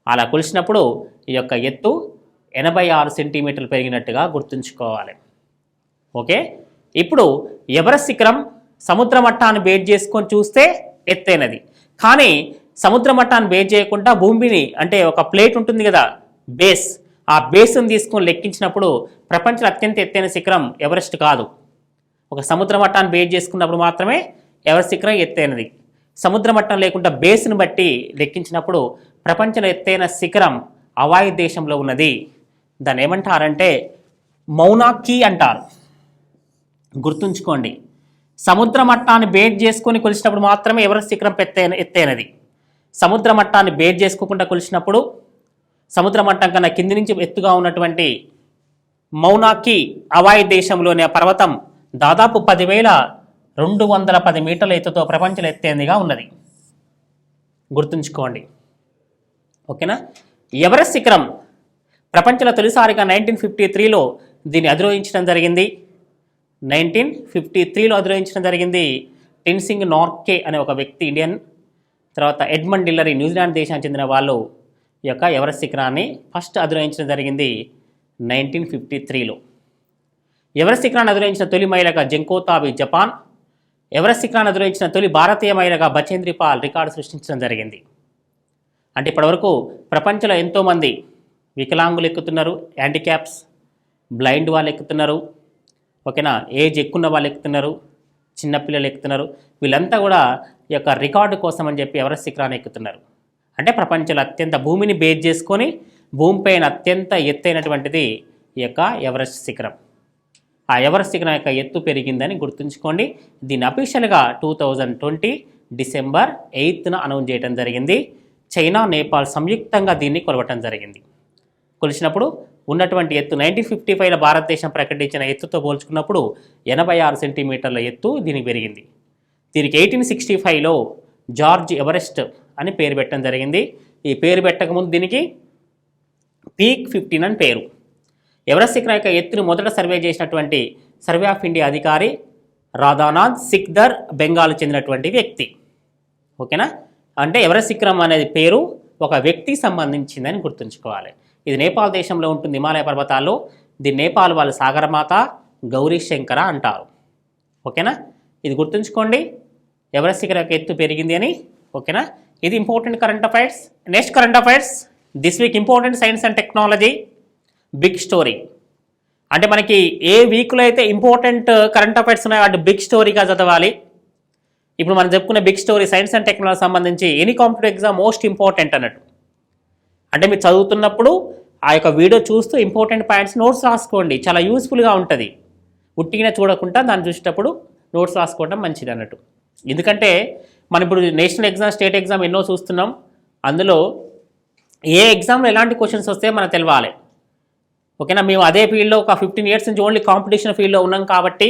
Speaker 1: అలా కొలిసినప్పుడు ఈ యొక్క ఎత్తు 86 సెంటీమీటర్లు పెరిగినట్టుగా గుర్తుంచుకోవాలి. ఓకే, ఇప్పుడు ఎవరెస్ట్ శిఖరం సముద్ర మట్టాన్ని బేస్ చేసుకొని చూస్తే ఎత్తైనది, కానీ సముద్ర మట్టాన్ని బేస్ చేయకుండా భూమిని అంటే ఒక ప్లేట్ ఉంటుంది కదా బేస్, ఆ బేస్ని తీసుకొని లెక్కించినప్పుడు ప్రపంచంలో అత్యంత ఎత్తైన శిఖరం ఎవరెస్ట్ కాదు. ఒక సముద్ర మట్టాన్ని బేస్ చేసుకున్నప్పుడు మాత్రమే ఎవరెస్ట్ శిఖరం ఎత్తైనది. సముద్ర మట్టం లేకుండా బేస్ను బట్టి లెక్కించినప్పుడు ప్రపంచంలో ఎత్తైన శిఖరం హవాయి దేశంలో ఉన్నది. దాన్ని ఏమంటారంటే మౌనా కీ అంటారు. గుర్తుంచుకోండి, సముద్ర మట్టాన్ని బేస్ చేసుకొని కొలిచినప్పుడు మాత్రమే ఎవరెస్ట్ శిఖరం ఎత్తైనది. సముద్ర మట్టాన్ని బేస్ చేసుకోకుండా కొలిచినప్పుడు సముద్ర మట్టం కన్నా కింది నుంచి ఎత్తుగా ఉన్నటువంటి మౌనా కీ హవాయి దేశంలోని ఆ పర్వతం దాదాపు 10,210 మీటర్ల ఎత్తుతో ప్రపంచంలో ఎత్తైనదిగా ఉన్నది. గుర్తుంచుకోండి, ఓకేనా. ఎవరెస్ట్ శిఖరం ప్రపంచంలో తొలిసారిగా 1953లో దీన్ని అధిరోహించడం జరిగింది. 1953లో అధిరోహించడం జరిగింది. టెన్సింగ్ నార్కే అనే ఒక వ్యక్తి ఇండియన్, తర్వాత ఎడ్మండ్ హిల్లరీ న్యూజిలాండ్ దేశానికి చెందిన వాళ్ళు ఈ యొక్క ఎవరెస్ట్ శిఖరాన్ని ఫస్ట్ అధిరోహించడం జరిగింది 1953లో. ఎవరెస్ట్ శిఖరాన్ని అధిరోహించిన తొలి మహిళగా జంకో తాబి జపాన్, ఎవరెస్ట్ శిఖరాన్ని అధిరోహించిన తొలి భారతీయ మహిళగా బచేంద్రి పాల్ రికార్డు సృష్టించడం జరిగింది. అంటే ఇప్పటివరకు ప్రపంచంలో ఎంతోమంది వికలాంగులు ఎక్కుతున్నారు, హ్యాండిక్యాప్స్, బ్లైండ్ వాళ్ళు ఎక్కుతున్నారు, ఓకేనా, ఏజ్ ఎక్కున్న వాళ్ళు ఎక్కుతున్నారు, చిన్నపిల్లలు ఎక్కుతున్నారు. వీళ్ళంతా కూడా ఈ యొక్క రికార్డు కోసం అని చెప్పి ఎవరెస్ట్ శిఖరాన్ని ఎక్కుతున్నారు. అంటే ప్రపంచంలో అత్యంత భూమిని బేస్ చేసుకొని భూమిపైన అత్యంత ఎత్తైనటువంటిది ఈ యొక్క ఎవరెస్ట్ శిఖరం. ఆ ఎవరెస్ట్ శిఖరం యొక్క ఎత్తు పెరిగిందని గుర్తుంచుకోండి. దీన్ని అఫీషియల్గా 2020 డిసెంబర్ 8న అనౌన్స్ చేయడం జరిగింది. చైనా నేపాల్ సంయుక్తంగా దీన్ని కొలవటం జరిగింది. కొలిచినప్పుడు ఉన్నటువంటి ఎత్తు 1955లో భారతదేశం ప్రకటించిన ఎత్తుతో పోల్చుకున్నప్పుడు 86 సెంటీమీటర్ల ఎత్తు దీనికి పెరిగింది. దీనికి 1865లో జార్జ్ ఎవరెస్ట్ అని పేరు పెట్టడం జరిగింది. ఈ పేరు పెట్టకముందు దీనికి పీక్ 15 అని పేరు. ఎవరెస్ట్ శిఖరం యొక్క ఎత్తును మొదట సర్వే చేసినటువంటి సర్వే ఆఫ్ ఇండియా అధికారి రాధానాథ్ సిక్దర్, బెంగాల్ చెందినటువంటి వ్యక్తి. ఓకేనా, అంటే ఎవరెస్ట్ శిఖరం అనేది పేరు ఒక వ్యక్తికి సంబంధించిందని గుర్తుంచుకోవాలి. ఇది నేపాల్ దేశంలో ఉంటుంది, హిమాలయ పర్వతాల్లో. దీన్ని నేపాల్ వాళ్ళు సాగరమాత, గౌరీ శంకర అంటారు. ఓకేనా, ఇది గుర్తుంచుకోండి, ఎవరెస్ట్ శిఖరం యొక్క ఎత్తు పెరిగింది అని. ఓకేనా, ఇది important current affairs. Next current affairs this week important science and technology big story. అంటే మనకి ఏ వీక్లో అయితే ఇంపార్టెంట్ కరెంట్ అఫైర్స్ ఉన్నాయో వాటి బిగ్ స్టోరీగా చదవాలి. ఇప్పుడు మనం చెప్పుకున్న big story science and technology సంబంధించి any competitive exam most important అన్నట్టు. అంటే మీరు చదువుతున్నప్పుడు ఆ యొక్క వీడియో చూస్తూ ఇంపార్టెంట్ పాయింట్స్ నోట్స్ రాసుకోండి, చాలా యూస్ఫుల్గా ఉంటుంది. ఉట్టిగా చూడకుండా దాన్ని చూసేటప్పుడు నోట్స్ రాసుకోవడం మంచిది అన్నట్టు. ఎందుకంటే మనం ఇప్పుడు నేషనల్ ఎగ్జామ్, స్టేట్ ఎగ్జామ్ ఎన్నో చూస్తున్నాం. అందులో ఏ ఎగ్జామ్లో ఎలాంటి క్వశ్చన్స్ వస్తే మనకు తెలవాలి. ఓకేనా, మేము అదే ఫీల్డ్లో ఒక 15 ఇయర్స్ నుంచి ఓన్లీ కాంపిటీషన్ ఫీల్డ్లో ఉన్నాం కాబట్టి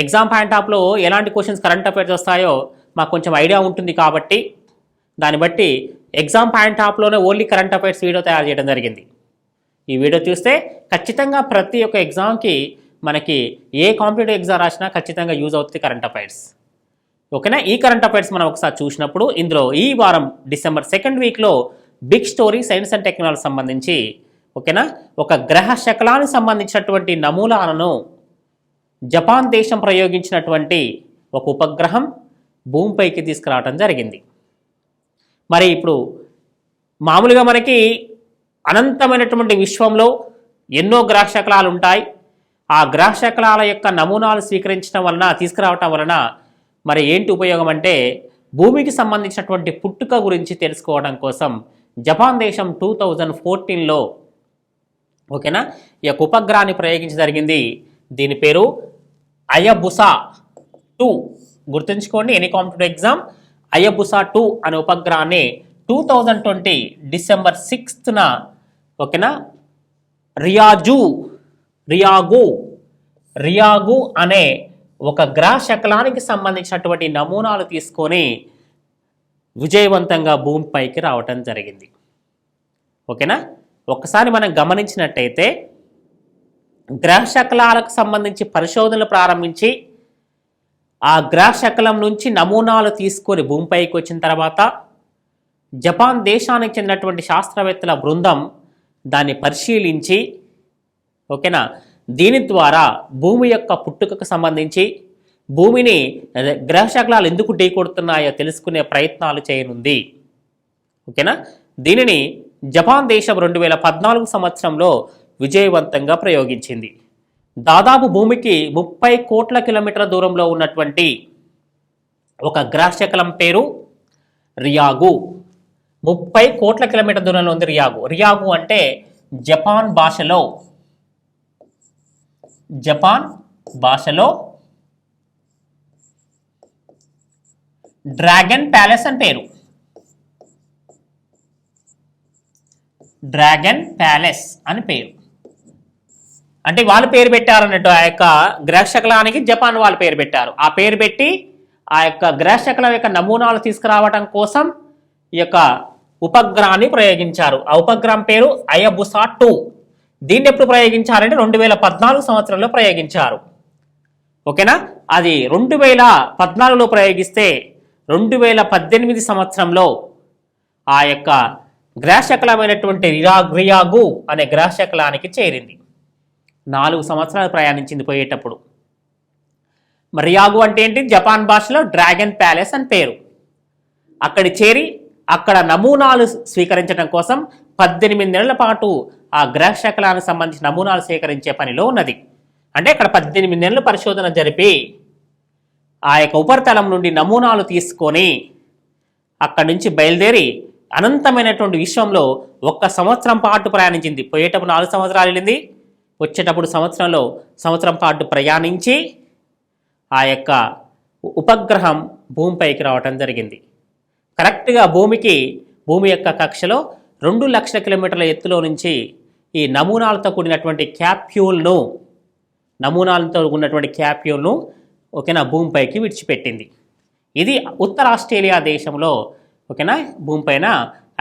Speaker 1: ఎగ్జామ్ పాయింట్ ఆఫ్లో ఎలాంటి క్వశ్చన్స్ కరెంట్ అఫైర్స్ వస్తాయో మాకు కొంచెం ఐడియా ఉంటుంది కాబట్టి దాన్ని బట్టి ఎగ్జామ్ పాయింట్ ఆఫ్లోనే ఓన్లీ కరెంట్ అఫైర్స్ వీడియో తయారు చేయడం జరిగింది. ఈ వీడియో చూస్తే ఖచ్చితంగా ప్రతి ఒక్క ఎగ్జామ్కి మనకి ఏ కాంపిటేటివ్ ఎగ్జామ్ రాసినా ఖచ్చితంగా యూజ్ అవుతుంది కరెంట్ అఫైర్స్. ఓకేనా? ఈ కరెంట్ అఫైర్స్ మనం ఒకసారి చూసినప్పుడు ఇందులో ఈ వారం డిసెంబర్ 2nd వీక్లో big story science and technology సంబంధించి ఓకేనా ఒక గ్రహ శకలానికి సంబంధించినటువంటి నమూనాలను జపాన్ దేశం ప్రయోగించినటువంటి ఒక ఉపగ్రహం భూమిపైకి తీసుకురావడం జరిగింది. మరి ఇప్పుడు మామూలుగా మనకి అనంతమైనటువంటి విశ్వంలో ఎన్నో గ్రహ శకలాలు ఉంటాయి. ఆ గ్రహ శకలాల యొక్క నమూనాలు స్వీకరించడం వలన తీసుకురావటం వలన మరి ఏంటి ఉపయోగం అంటే భూమికి సంబంధించినటువంటి పుట్టుక గురించి తెలుసుకోవడం కోసం జపాన్ దేశం 2014లో ఓకేనా ఈ యొక్క ఉపగ్రహాన్ని ప్రయోగించడం జరిగింది. దీని పేరు అయబుసా 2. గుర్తుంచుకోండి, ఎనీ కాంపిటేటివ్ ఎగ్జామ్ అయబుసా 2 అనే ఉపగ్రహాన్ని 2020 డిసెంబర్ 6న ఓకేనా రియాగు అనే ఒక గ్రహ శకలానికి సంబంధించినటువంటి నమూనాలు తీసుకొని విజయవంతంగా భూమిపైకి రావటం జరిగింది. ఓకేనా? ఒక్కసారి మనం గమనించినట్టయితే గ్రహ శకలాలకు సంబంధించి పరిశోధనలు ప్రారంభించి ఆ గ్రహ శకలం నుంచి నమూనాలు తీసుకొని భూమిపైకి వచ్చిన తర్వాత జపాన్ దేశానికి చెందినటువంటి శాస్త్రవేత్తల బృందం దాన్ని పరిశీలించి ఓకేనా దీని ద్వారా భూమి యొక్క పుట్టుకకు సంబంధించి భూమిని గ్రహ శకలాలు ఎందుకు ఢీకొడుతున్నాయో తెలుసుకునే ప్రయత్నాలు చేయనుంది. ఓకేనా? దీనిని జపాన్ దేశం 2014 సంవత్సరంలో విజయవంతంగా ప్రయోగించింది. దాదాపు భూమికి 30 కోట్ల కిలోమీటర్ల దూరంలో ఉన్నటువంటి ఒక గ్రహ శకలం పేరు రియాగు. 30 కోట్ల కిలోమీటర్ల దూరంలో ఉంది రియాగు అంటే జపాన్ భాషలో డ్రాగన్ ప్యాలెస్ అని పేరు. డ్రాగన్ ప్యాలెస్ అని పేరు అంటే వాళ్ళు పేరు పెట్టారన్నట్టు. ఆ యొక్క గ్రహ శకలానికి జపాన్ వాళ్ళు పేరు పెట్టారు. ఆ పేరు పెట్టి ఆ యొక్క గ్రహ శకలం యొక్క నమూనాలు తీసుకురావడం కోసం ఈ యొక్క ఉపగ్రహాన్ని ప్రయోగించారు. ఆ ఉపగ్రహం పేరు అయబుసా 2. దీన్ని ఎప్పుడు ప్రయోగించారంటే 2014 సంవత్సరంలో ప్రయోగించారు. ఓకేనా? అది 2014లో ప్రయోగిస్తే 2018 సంవత్సరంలో ఆ యొక్క గ్రహ శకలమైనటువంటి రియాగు అనే గ్రహ శకలానికి చేరింది. 4 సంవత్సరాలు ప్రయాణించింది పోయేటప్పుడు. మరి రియాగు అంటే ఏంటి? జపాన్ భాషలో డ్రాగన్ ప్యాలెస్ అని పేరు. అక్కడి చేరి అక్కడ నమూనాలు స్వీకరించడం కోసం 18 నెలల పాటు ఆ గ్రహ శకలానికి సంబంధించిన నమూనాలు సేకరించే పనిలో ఉన్నది. అంటే అక్కడ 18 నెలలు పరిశోధన జరిపి ఆ యొక్క ఉపరితలం నుండి నమూనాలు తీసుకొని అక్కడి నుంచి బయలుదేరి అనంతమైనటువంటి విశ్వంలో 1 సంవత్సరం పాటు ప్రయాణించింది. పోయేటప్పుడు 4 సంవత్సరాలు వెళ్ళింది, వచ్చేటప్పుడు సంవత్సరం పాటు ప్రయాణించి ఆ యొక్క ఉపగ్రహం భూమిపైకి రావటం జరిగింది. కరెక్ట్గా భూమి యొక్క కక్షలో 2 లక్షల కిలోమీటర్ల ఎత్తులో నుంచి ఈ నమూనాలతో కూడినటువంటి క్యాప్యూల్ను ఓకేనా భూమిపైకి విడిచిపెట్టింది. ఇది ఉత్తర ఆస్ట్రేలియా దేశంలో ఓకేనా భూమిపైన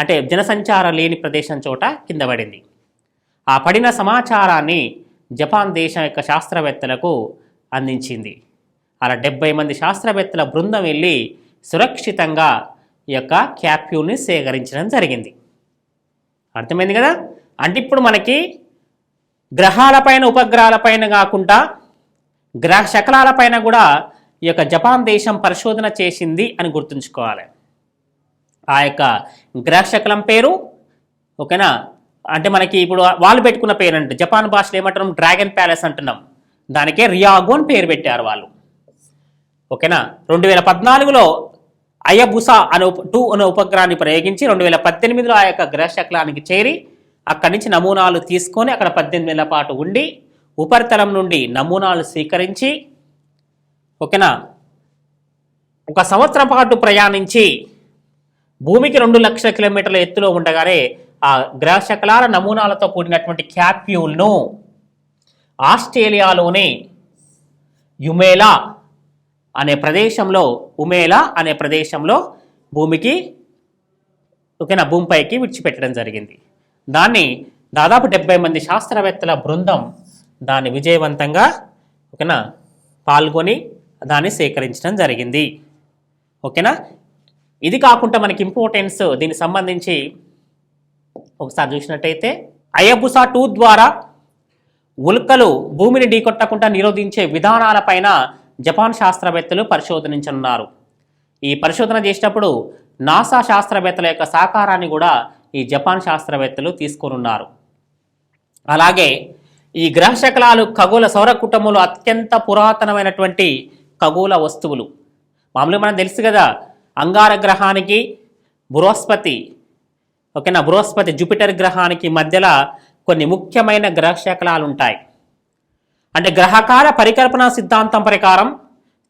Speaker 1: అంటే జనసంచారం లేని ప్రదేశం చోట కింద పడింది. ఆ పడిన సమాచారాన్ని జపాన్ దేశం యొక్క శాస్త్రవేత్తలకు అందించింది. అలా 70 మంది శాస్త్రవేత్తల బృందం వెళ్ళి సురక్షితంగా ఈ యొక్క క్యాప్యూల్ని సేకరించడం జరిగింది. అర్థమైంది కదా? అంటే ఇప్పుడు మనకి గ్రహాలపైన ఉపగ్రహాలపైన కాకుండా గ్రహ శకలాలపైన కూడా ఈ యొక్క జపాన్ దేశం పరిశోధన చేసింది అని గుర్తుంచుకోవాలి. ఆ యొక్క గ్రహ శకలం పేరు ఓకేనా అంటే మనకి ఇప్పుడు వాళ్ళు పెట్టుకున్న పేరు అంటే జపాన్ భాషలో ఏమంటాం? డ్రాగన్ ప్యాలెస్ అంటున్నాం. దానికే రియాగు అని పేరు పెట్టారు వాళ్ళు. ఓకేనా? 2014లో అయబుసా 2 అనే ఉపగ్రహాన్ని ప్రయోగించి 2018లో ఆ యొక్క గ్రహ శకలానికి చేరి అక్కడి నుంచి నమూనాలు తీసుకొని అక్కడ 18 నెలల పాటు ఉండి ఉపరితలం నుండి నమూనాలు స్వీకరించి ఓకేనా 1 సంవత్సరం పాటు ప్రయాణించి భూమికి 2 లక్షల కిలోమీటర్ల ఎత్తులో ఉండగానే ఆ గ్రహ శకలాల నమూనాలతో కూడినటువంటి క్యాప్యూల్ను ఆస్ట్రేలియాలోని యుమేలా అనే ప్రదేశంలో ఉమేలా అనే ప్రదేశంలో భూమికి ఓకేనా భూమిపైకి విడిచిపెట్టడం జరిగింది. దాన్ని దాదాపు 70 మంది శాస్త్రవేత్తల బృందం దాన్ని విజయవంతంగా ఓకేనా పాల్గొని దాన్ని సేకరించడం జరిగింది. ఓకేనా. ఇది కాకుండా మనకి ఇంపార్టెన్స్ దీనికి సంబంధించి ఒకసారి చూసినట్టయితే అయబుసా 2 ద్వారా ఉల్కలు భూమిని ఢీకొట్టకుండా నిరోధించే విధానాలపైన జపాన్ శాస్త్రవేత్తలు పరిశోధించనున్నారు. ఈ పరిశోధన చేసేటప్పుడు నాసా శాస్త్రవేత్తల యొక్క సహకారాన్ని కూడా ఈ జపాన్ శాస్త్రవేత్తలు తీసుకోనున్నారు. అలాగే ఈ గ్రహ శకలాలు ఖగోళ సౌర కుటుంబంలో అత్యంత పురాతనమైనటువంటి ఖగోళ వస్తువులు. మామూలుగా మనకు తెలుసు కదా, అంగార గ్రహానికి బృహస్పతి ఓకేనా బృహస్పతి జూపిటర్ గ్రహానికి మధ్యలో కొన్ని ముఖ్యమైన గ్రహ శకలాలు ఉంటాయి. అంటే గ్రహకాల పరికల్పన సిద్ధాంతం ప్రకారం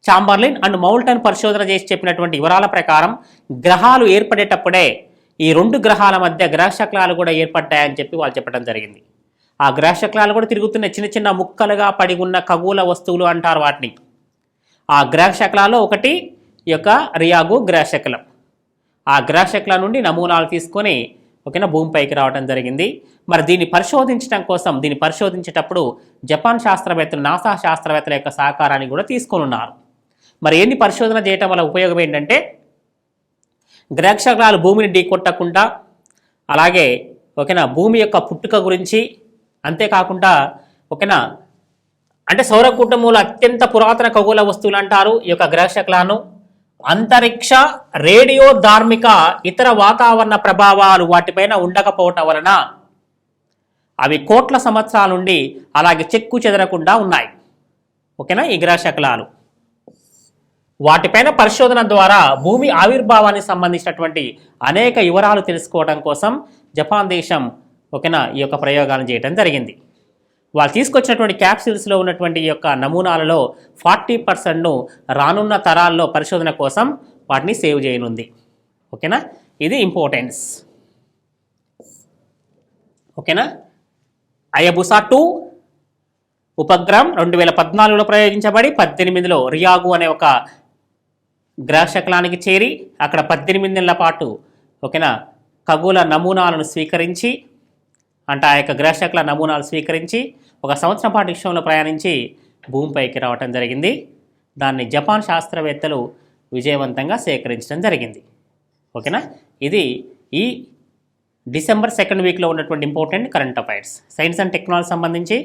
Speaker 1: చాంబర్లిన్ అండ్ మౌల్టన్ పరిశోధన చేసి చెప్పినటువంటి వివరాల ప్రకారం గ్రహాలు ఏర్పడేటప్పుడే ఈ 2 గ్రహాల మధ్య గ్రహ శకలాలు కూడా ఏర్పడ్డాయని చెప్పి వాళ్ళు చెప్పడం జరిగింది. ఆ గ్రహ శకలాలు కూడా తిరుగుతున్న చిన్న చిన్న ముక్కలుగా పడి ఉన్న ఖగోళ వస్తువులు అంటారు వాటిని. ఆ గ్రహ శకలాల్లో ఒకటి ఈ యొక్క రియాగు గ్రహ శకలం. ఆ గ్రహ శకలం నుండి నమూనాలు తీసుకొని ఓకేనా భూమిపైకి రావడం జరిగింది. మరి దీన్ని పరిశోధించడం కోసం దీన్ని పరిశోధించేటప్పుడు జపాన్ శాస్త్రవేత్తలు నాసా శాస్త్రవేత్తల యొక్క సహకారాన్ని కూడా తీసుకొని ఉన్నారు. మరి ఏంటి పరిశోధన చేయటం వల్ల ఉపయోగం ఏంటంటే గ్రహ శకలాలు భూమిని ఢీకొట్టకుండా, అలాగే ఓకేనా భూమి యొక్క పుట్టుక గురించి, అంతేకాకుండా ఓకేనా అంటే సౌర కుటుంబంలో అత్యంత పురాతన ఖగోళ వస్తువులు అంటారు ఈ యొక్క గ్రహ శకలాలను. అంతరిక్ష రేడియో ధార్మిక ఇతర వాతావరణ ప్రభావాలు వాటిపైన ఉండకపోవటం వలన అవి కోట్ల సంవత్సరాల నుండి అలాగే చెక్కు చెదరకుండా ఉన్నాయి. ఓకేనా ఈ గ్రహ శకలాలు వాటిపైన పరిశోధన ద్వారా భూమి ఆవిర్భావానికి సంబంధించినటువంటి అనేక వివరాలు తెలుసుకోవడం కోసం జపాన్ దేశం ఓకేనా ఈ యొక్క ప్రయోగాలను చేయడం జరిగింది. వాళ్ళు తీసుకొచ్చినటువంటి క్యాప్సిల్స్లో ఉన్నటువంటి ఈ యొక్క నమూనాలలో 40% రానున్న తరాల్లో పరిశోధన కోసం వాటిని సేవ్ చేయనుంది. ఓకేనా, ఇది ఇంపార్టెన్స్. ఓకేనా, అయబుసా 2 ఉపగ్రహం 2014లో ప్రయోగించబడి 18లో రియాగు అనే ఒక గ్రహ శకలానికి చేరి అక్కడ 18 నెలల పాటు ఓకేనా ఖగోళ నమూనాలను స్వీకరించి, అంటే ఆ యొక్క గ్రహ శకల నమూనాలు స్వీకరించి 1 సంవత్సరం పాటు విశ్వంలో ప్రయాణించి భూమిపైకి రావటం జరిగింది. దాన్ని జపాన్ శాస్త్రవేత్తలు విజయవంతంగా సేకరించడం జరిగింది. ఓకేనా, ఇది ఈ డిసెంబర్ 2nd వీక్లో ఉన్నటువంటి important current affairs. Science and technology సంబంధించి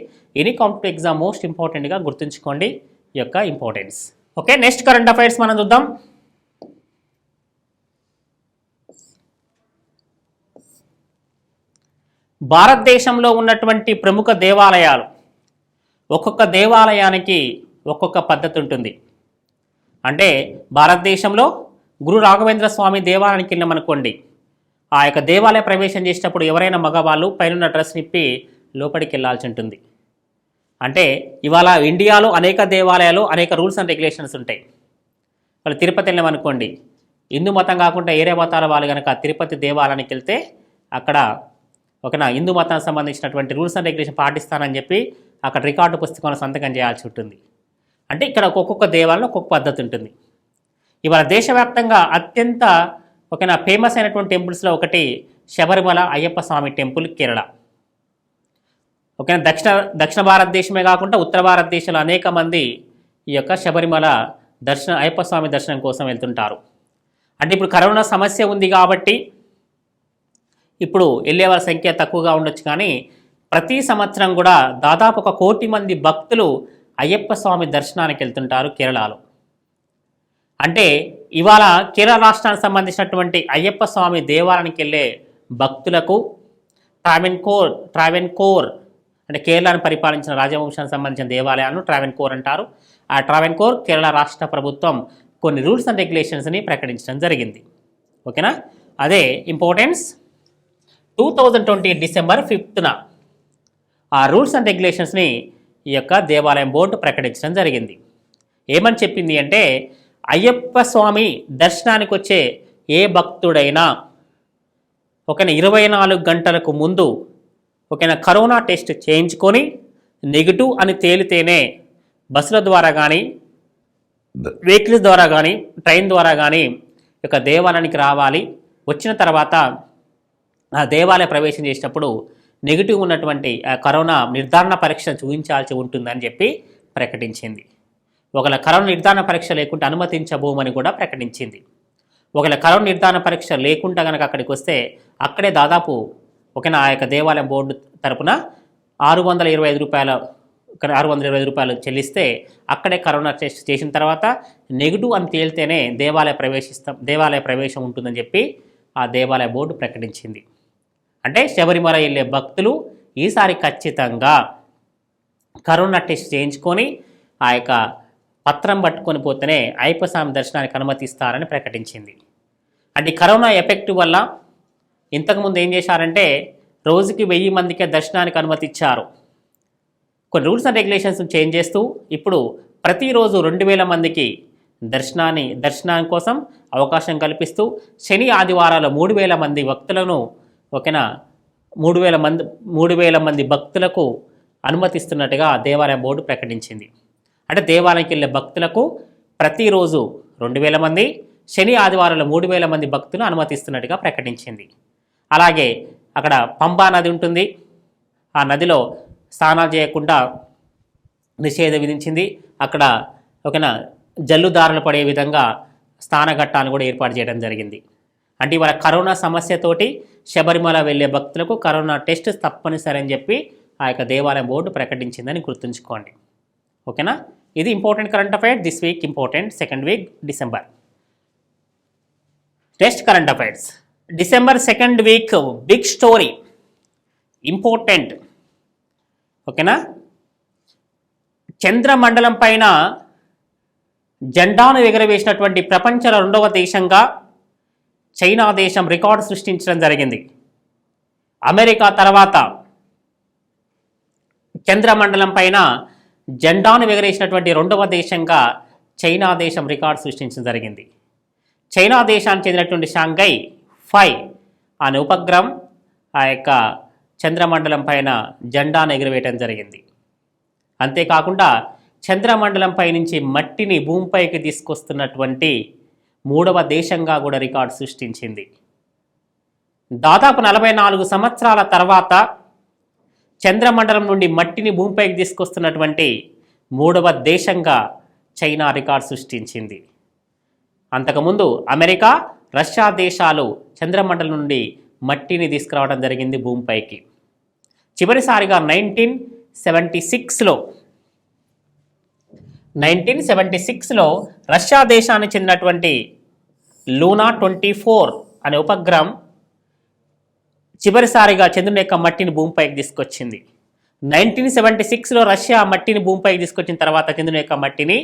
Speaker 1: ఎనీ కాంపిటేటివ్ ఎగ్జామ్ మోస్ట్ ఇంపార్టెంట్గా గుర్తుంచుకోండి ఈ యొక్క importance. Okay, next current affairs మనం చూద్దాం. భారతదేశంలో ఉన్నటువంటి ప్రముఖ దేవాలయాలు, ఒక్కొక్క దేవాలయానికి ఒక్కొక్క పద్ధతి ఉంటుంది. అంటే భారతదేశంలో గురు రాఘవేంద్ర స్వామి దేవాలయానికి వెళ్ళామనుకోండి, ఆ యొక్క దేవాలయ ప్రవేశం చేసేటప్పుడు ఎవరైనా మగవాళ్ళు పైన డ్రెస్ నిప్పి లోపలికి వెళ్ళాల్సి ఉంటుంది. అంటే ఇవాళ ఇండియాలో అనేక దేవాలయాలు అనేక రూల్స్ అండ్ రెగ్యులేషన్స్ ఉంటాయి. వాళ్ళు తిరుపతి వెళ్ళామనుకోండి, హిందూ మతం కాకుండా ఏరే మతాల వాళ్ళు కనుక తిరుపతి దేవాలయానికి వెళ్తే అక్కడ ఓకేనా హిందూ మతానికి సంబంధించినటువంటి రూల్స్ అండ్ రెగ్యులేషన్ పాటిస్తానని చెప్పి అక్కడ రికార్డు పుస్తకంలో సంతకం చేయాల్సి ఉంటుంది. అంటే ఇక్కడ ఒక్కొక్క దేవాలయంలో ఒక్కొక్క పద్ధతి ఉంటుంది. ఇవాళ దేశవ్యాప్తంగా అత్యంత ఓకేనా ఫేమస్ అయినటువంటి టెంపుల్స్లో ఒకటి శబరిమల అయ్యప్ప స్వామి టెంపుల్, కేరళ. ఓకేనా, దక్షిణ భారతదేశమే కాకుండా ఉత్తర భారతదేశంలో అనేక మంది ఈ యొక్క శబరిమల అయ్యప్ప స్వామి దర్శనం కోసం వెళ్తుంటారు. అంటే ఇప్పుడు కరోనా సమస్య ఉంది కాబట్టి ఇప్పుడు వెళ్ళేవారి సంఖ్య తక్కువగా ఉండొచ్చు, కానీ ప్రతి సంవత్సరం కూడా దాదాపు 1 కోటి మంది భక్తులు అయ్యప్ప స్వామి దర్శనానికి వెళ్తుంటారు కేరళలో. అంటే ఇవాళ కేరళ రాష్ట్రానికి సంబంధించినటువంటి అయ్యప్ప స్వామి దేవాలయానికి వెళ్ళే భక్తులకు ట్రావెన్కోర్ అంటే కేరళను పరిపాలించిన రాజవంశానికి సంబంధించిన దేవాలయాలను ట్రావెన్కోర్ అంటారు. ఆ ట్రావెన్కోర్ కేరళ రాష్ట్ర ప్రభుత్వం కొన్ని రూల్స్ అండ్ రెగ్యులేషన్స్ని ప్రకటించడం జరిగింది. ఓకేనా, అదే ఇంపార్టెన్స్. 2020 డిసెంబర్ 5న ఆ రూల్స్ అండ్ రెగ్యులేషన్స్ని ఈ యొక్క దేవాలయం బోర్డు ప్రకటించడం జరిగింది. ఏమని చెప్పింది అంటే, అయ్యప్ప స్వామి దర్శనానికి వచ్చే ఏ భక్తుడైనా ఓకేనా 24 గంటలకు ముందు ఓకేనా కరోనా టెస్ట్ చేయించుకొని నెగిటివ్ అని తేలితేనే బస్సుల ద్వారా కానీ వెహికల్స్ ద్వారా కానీ ట్రైన్ ద్వారా కానీ ఒక దేవాలయానికి రావాలి. వచ్చిన తర్వాత ఆ దేవాలయ ప్రవేశం చేసినప్పుడు నెగిటివ్ ఉన్నటువంటి కరోనా నిర్ధారణ పరీక్ష చూపించాల్సి ఉంటుందని చెప్పి ప్రకటించింది. ఒకవేళ కరోనా నిర్ధారణ పరీక్ష లేకుంటే అనుమతించబోమని కూడా ప్రకటించింది. ఒకవేళ కరోనా నిర్ధారణ పరీక్ష లేకుండా కనుక అక్కడికి వస్తే అక్కడే దాదాపు ఆ యొక్క దేవాలయం బోర్డు తరపున 625 రూపాయలు చెల్లిస్తే అక్కడే కరోనా టెస్ట్ చేసిన తర్వాత నెగిటివ్ అని తేలితేనే దేవాలయ ప్రవేశం ఉంటుందని చెప్పి ఆ దేవాలయ బోర్డు ప్రకటించింది. అంటే శబరిమల వెళ్ళే భక్తులు ఈసారి ఖచ్చితంగా కరోనా టెస్ట్ చేయించుకొని ఆ యొక్క పత్రం పట్టుకొని పోతేనే అయ్యప్ప స్వామి దర్శనానికి అనుమతిస్తారని ప్రకటించింది. అంటే కరోనా ఎఫెక్ట్ వల్ల ఇంతకుముందు ఏం చేశారంటే రోజుకి 1000 మందికే దర్శనానికి అనుమతి ఇచ్చారు. కొన్ని రూల్స్ అండ్ రెగ్యులేషన్స్ చేంజ్ చేస్తూ ఇప్పుడు ప్రతిరోజు 2000 మందికి దర్శనం కోసం అవకాశం కల్పిస్తూ శని ఆదివారాలు 3000 మంది భక్తులను 3000 మంది భక్తులకు అనుమతిస్తున్నట్టుగా దేవాలయం బోర్డు ప్రకటించింది. అంటే దేవాలయంకి వెళ్ళే భక్తులకు ప్రతిరోజు 2000 మంది, శని ఆదివారాలు 3000 మంది భక్తులు అనుమతిస్తున్నట్టుగా ప్రకటించింది. అలాగే అక్కడ పంబా నది ఉంటుంది, ఆ నదిలో స్నానాలు చేయకుండా నిషేధం విధించింది. అక్కడ జల్లుదారులు పడే విధంగా స్నానఘట్టాన్ని కూడా ఏర్పాటు చేయడం జరిగింది. అంటే ఇవాళ కరోనా సమస్యతోటి శబరిమల వెళ్ళే భక్తులకు కరోనా టెస్ట్ తప్పనిసరి అని చెప్పి ఆ యొక్క దేవాలయం బోర్డు ప్రకటించిందని గుర్తుంచుకోండి. ఓకేనా? ఇది important current affairs this week, important second week December. Next current affairs December second week big story important. ఓకేనా? చంద్రమండలం పైన జెండాను ఎగరవేసినటువంటి ప్రపంచంలో 2వ దేశంగా చైనా దేశం రికార్డు సృష్టించడం జరిగింది. అమెరికా తర్వాత చంద్రమండలం పైన జెండాను ఎగరేసినటువంటి 2వ దేశంగా చైనా దేశం రికార్డు సృష్టించడం జరిగింది. చైనా దేశానికి చెందినటువంటి షాంఘై 5 అనే ఉపగ్రహం ఆ యొక్క చంద్రమండలం పైన జెండాను ఎగురవేయటం జరిగింది. అంతేకాకుండా చంద్రమండలంపై నుంచి మట్టిని భూమిపైకి తీసుకొస్తున్నటువంటి 3వ దేశంగా కూడా రికార్డు సృష్టించింది. దాదాపు 44 సంవత్సరాల తర్వాత చంద్రమండలం నుండి మట్టిని భూమిపైకి తీసుకొస్తున్నటువంటి 3వ దేశంగా చైనా రికార్డు సృష్టించింది. అంతకుముందు అమెరికా, రష్యా దేశాలు చంద్రమండలం నుండి మట్టిని తీసుకురావడం జరిగింది భూమిపైకి. చివరిసారిగా 1976లో రష్యా దేశానికి చెందినటువంటి లూనా 24 అనే ఉపగ్రహం చివరిసారిగా చంద్రుని యొక్క మట్టిని భూమిపైకి తీసుకొచ్చింది. 1976లో రష్యా మట్టిని భూమిపైకి తీసుకొచ్చిన తర్వాత చంద్రుని యొక్క మట్టిని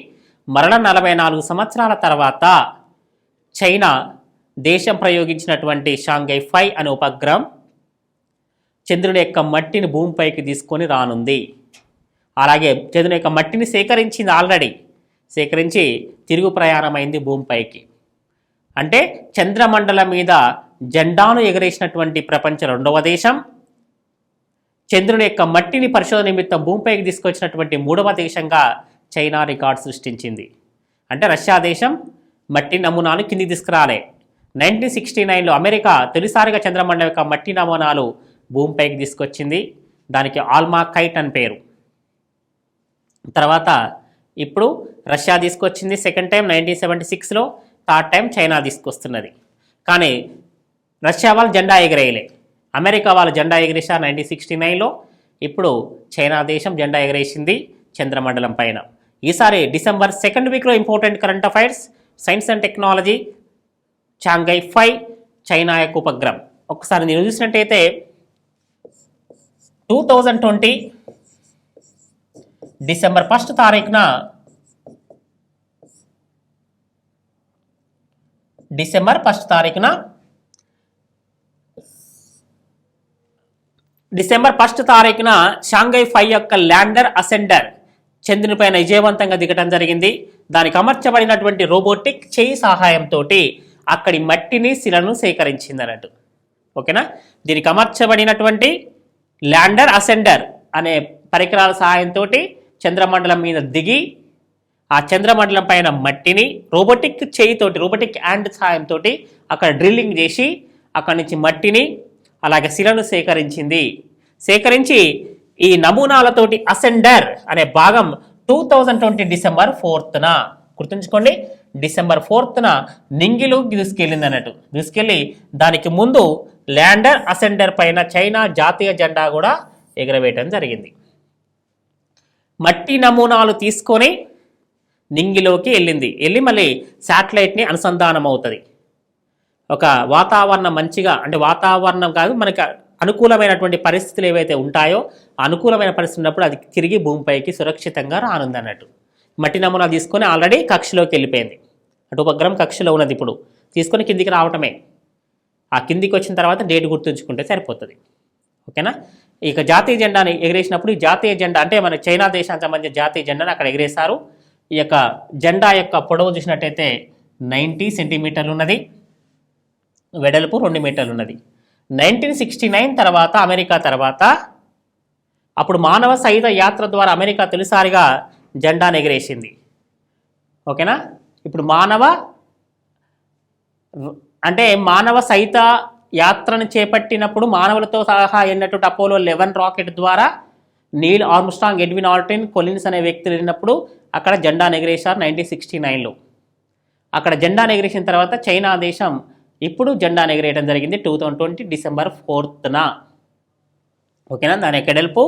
Speaker 1: మరలా 44 సంవత్సరాల తర్వాత చైనా దేశం ప్రయోగించినటువంటి షాంఘై 5 అనే ఉపగ్రహం చంద్రుని యొక్క మట్టిని భూమిపైకి తీసుకొని రానుంది. అలాగే చంద్రుని యొక్క మట్టిని సేకరించింది, ఆల్రెడీ సేకరించి తిరుగు ప్రయాణమైంది భూమిపైకి. అంటే చంద్రమండలం మీద జెండాను ఎగరేసినటువంటి ప్రపంచ 2వ దేశం, చంద్రుని యొక్క మట్టిని పరిశోధన నిమిత్తం భూమిపైకి తీసుకొచ్చినటువంటి 3వ దేశంగా చైనా రికార్డు సృష్టించింది. అంటే రష్యా దేశం మట్టి నమూనాలు కిందికి తీసుకురాలే. 1969లో అమెరికా తొలిసారిగా చంద్రమండలం యొక్క మట్టి నమూనాలు భూమిపైకి తీసుకొచ్చింది. దానికి ఆల్మా కైట్ అని పేరు. తర్వాత ఇప్పుడు రష్యా తీసుకొచ్చింది సెకండ్ టైం 1976లో, థర్డ్ టైం చైనా తీసుకొస్తున్నది. కానీ రష్యా వాళ్ళు జెండా ఎగరేయలే, అమెరికా వాళ్ళు జెండా ఎగరేశారు 1969లో. ఇప్పుడు చైనా దేశం జెండా ఎగరేసింది చంద్రమండలం పైన. ఈసారి డిసెంబర్ సెకండ్ వీక్లో important current affairs science and technology Shanghai 5 China యొక్క ఉపగ్రహం. ఒకసారి నేను చూసినట్టయితే 2020 డిసెంబర్ 1 తారీఖున షాంఘై 5 యొక్క ల్యాండర్ అసెండర్ చంద్రునిపైన విజయవంతంగా దిగటం జరిగింది. దానికి అమర్చబడినటువంటి రోబోటిక్ చేయి సహాయంతో అక్కడి మట్టిని శిలను సేకరించింది అన్నట్టు. ఓకేనా? దీనికి అమర్చబడినటువంటి ల్యాండర్ అసెండర్ అనే పరికరాల సహాయంతో చంద్రమండలం మీద దిగి ఆ చంద్రమండలం పైన మట్టిని రోబోటిక్ హ్యాండ్ సహాయంతో అక్కడ డ్రిల్లింగ్ చేసి అక్కడి నుంచి మట్టిని అలాగే శిలను సేకరించి ఈ నమూనాలతోటి అసెండర్ అనే భాగం 2020 డిసెంబర్ 4న గుర్తుంచుకోండి, డిసెంబర్ 4న నింగిలు తీసుకెళ్ళి దానికి ముందు ల్యాండర్ అసెండర్ పైన చైనా జాతీయ జెండా కూడా ఎగరవేయటం జరిగింది. మట్టి నమూనాలు తీసుకొని నింగిలోకి వెళ్ళి మళ్ళీ శాటిలైట్ని అనుసంధానం అవుతుంది. ఒక వాతావరణం మంచిగా, అంటే వాతావరణం కాదు, మనకి అనుకూలమైనటువంటి పరిస్థితులు ఏవైతే ఉంటాయో అనుకూలమైన పరిస్థితి ఉన్నప్పుడు అది తిరిగి భూమిపైకి సురక్షితంగా రానుంది అన్నట్టు. మట్టి నమూనాలు తీసుకొని ఆల్రెడీ కక్షలోకి వెళ్ళిపోయింది. అటు ఉపగ్రహం కక్షలో ఉన్నది, ఇప్పుడు తీసుకొని కిందికి రావటమే. ఆ కిందికి వచ్చిన తర్వాత డేట్ గుర్తుంచుకుంటే సరిపోతుంది. ఓకేనా? ఇక జాతీయ జెండాని ఎగరేసినప్పుడు ఈ జాతీయ జెండా అంటే మన చైనా దేశానికి సంబంధించిన జాతీయ జెండాను అక్కడ ఎగరేశారు. ఈ యొక్క జెండా యొక్క పొడవు చూసినట్టయితే 90 సెంటీమీటర్లు ఉన్నది, వెడల్పు 2 మీటర్లు ఉన్నది. 1969 తర్వాత అమెరికా తర్వాత అప్పుడు మానవ సహిత యాత్ర ద్వారా అమెరికా తొలిసారిగా జెండాను ఎగరేసింది. ఓకేనా? ఇప్పుడు మానవ సహిత యాత్రను చేపట్టినప్పుడు మానవులతో సహా ఎన్నటువంటి అపోలో 11 రాకెట్ ద్వారా Neel Armstrong, Edwin Aldrin, Collins అనే వ్యక్తులు వెళ్ళినప్పుడు అక్కడ జెండాను ఎగరేశారు 1969లో. అక్కడ జెండాను ఎగరేసిన తర్వాత చైనా దేశం ఇప్పుడు జెండాను ఎగరేయడం జరిగింది 2020 డిసెంబర్ 4న. ఓకేనా? దాని యొక్క ఎడల్పు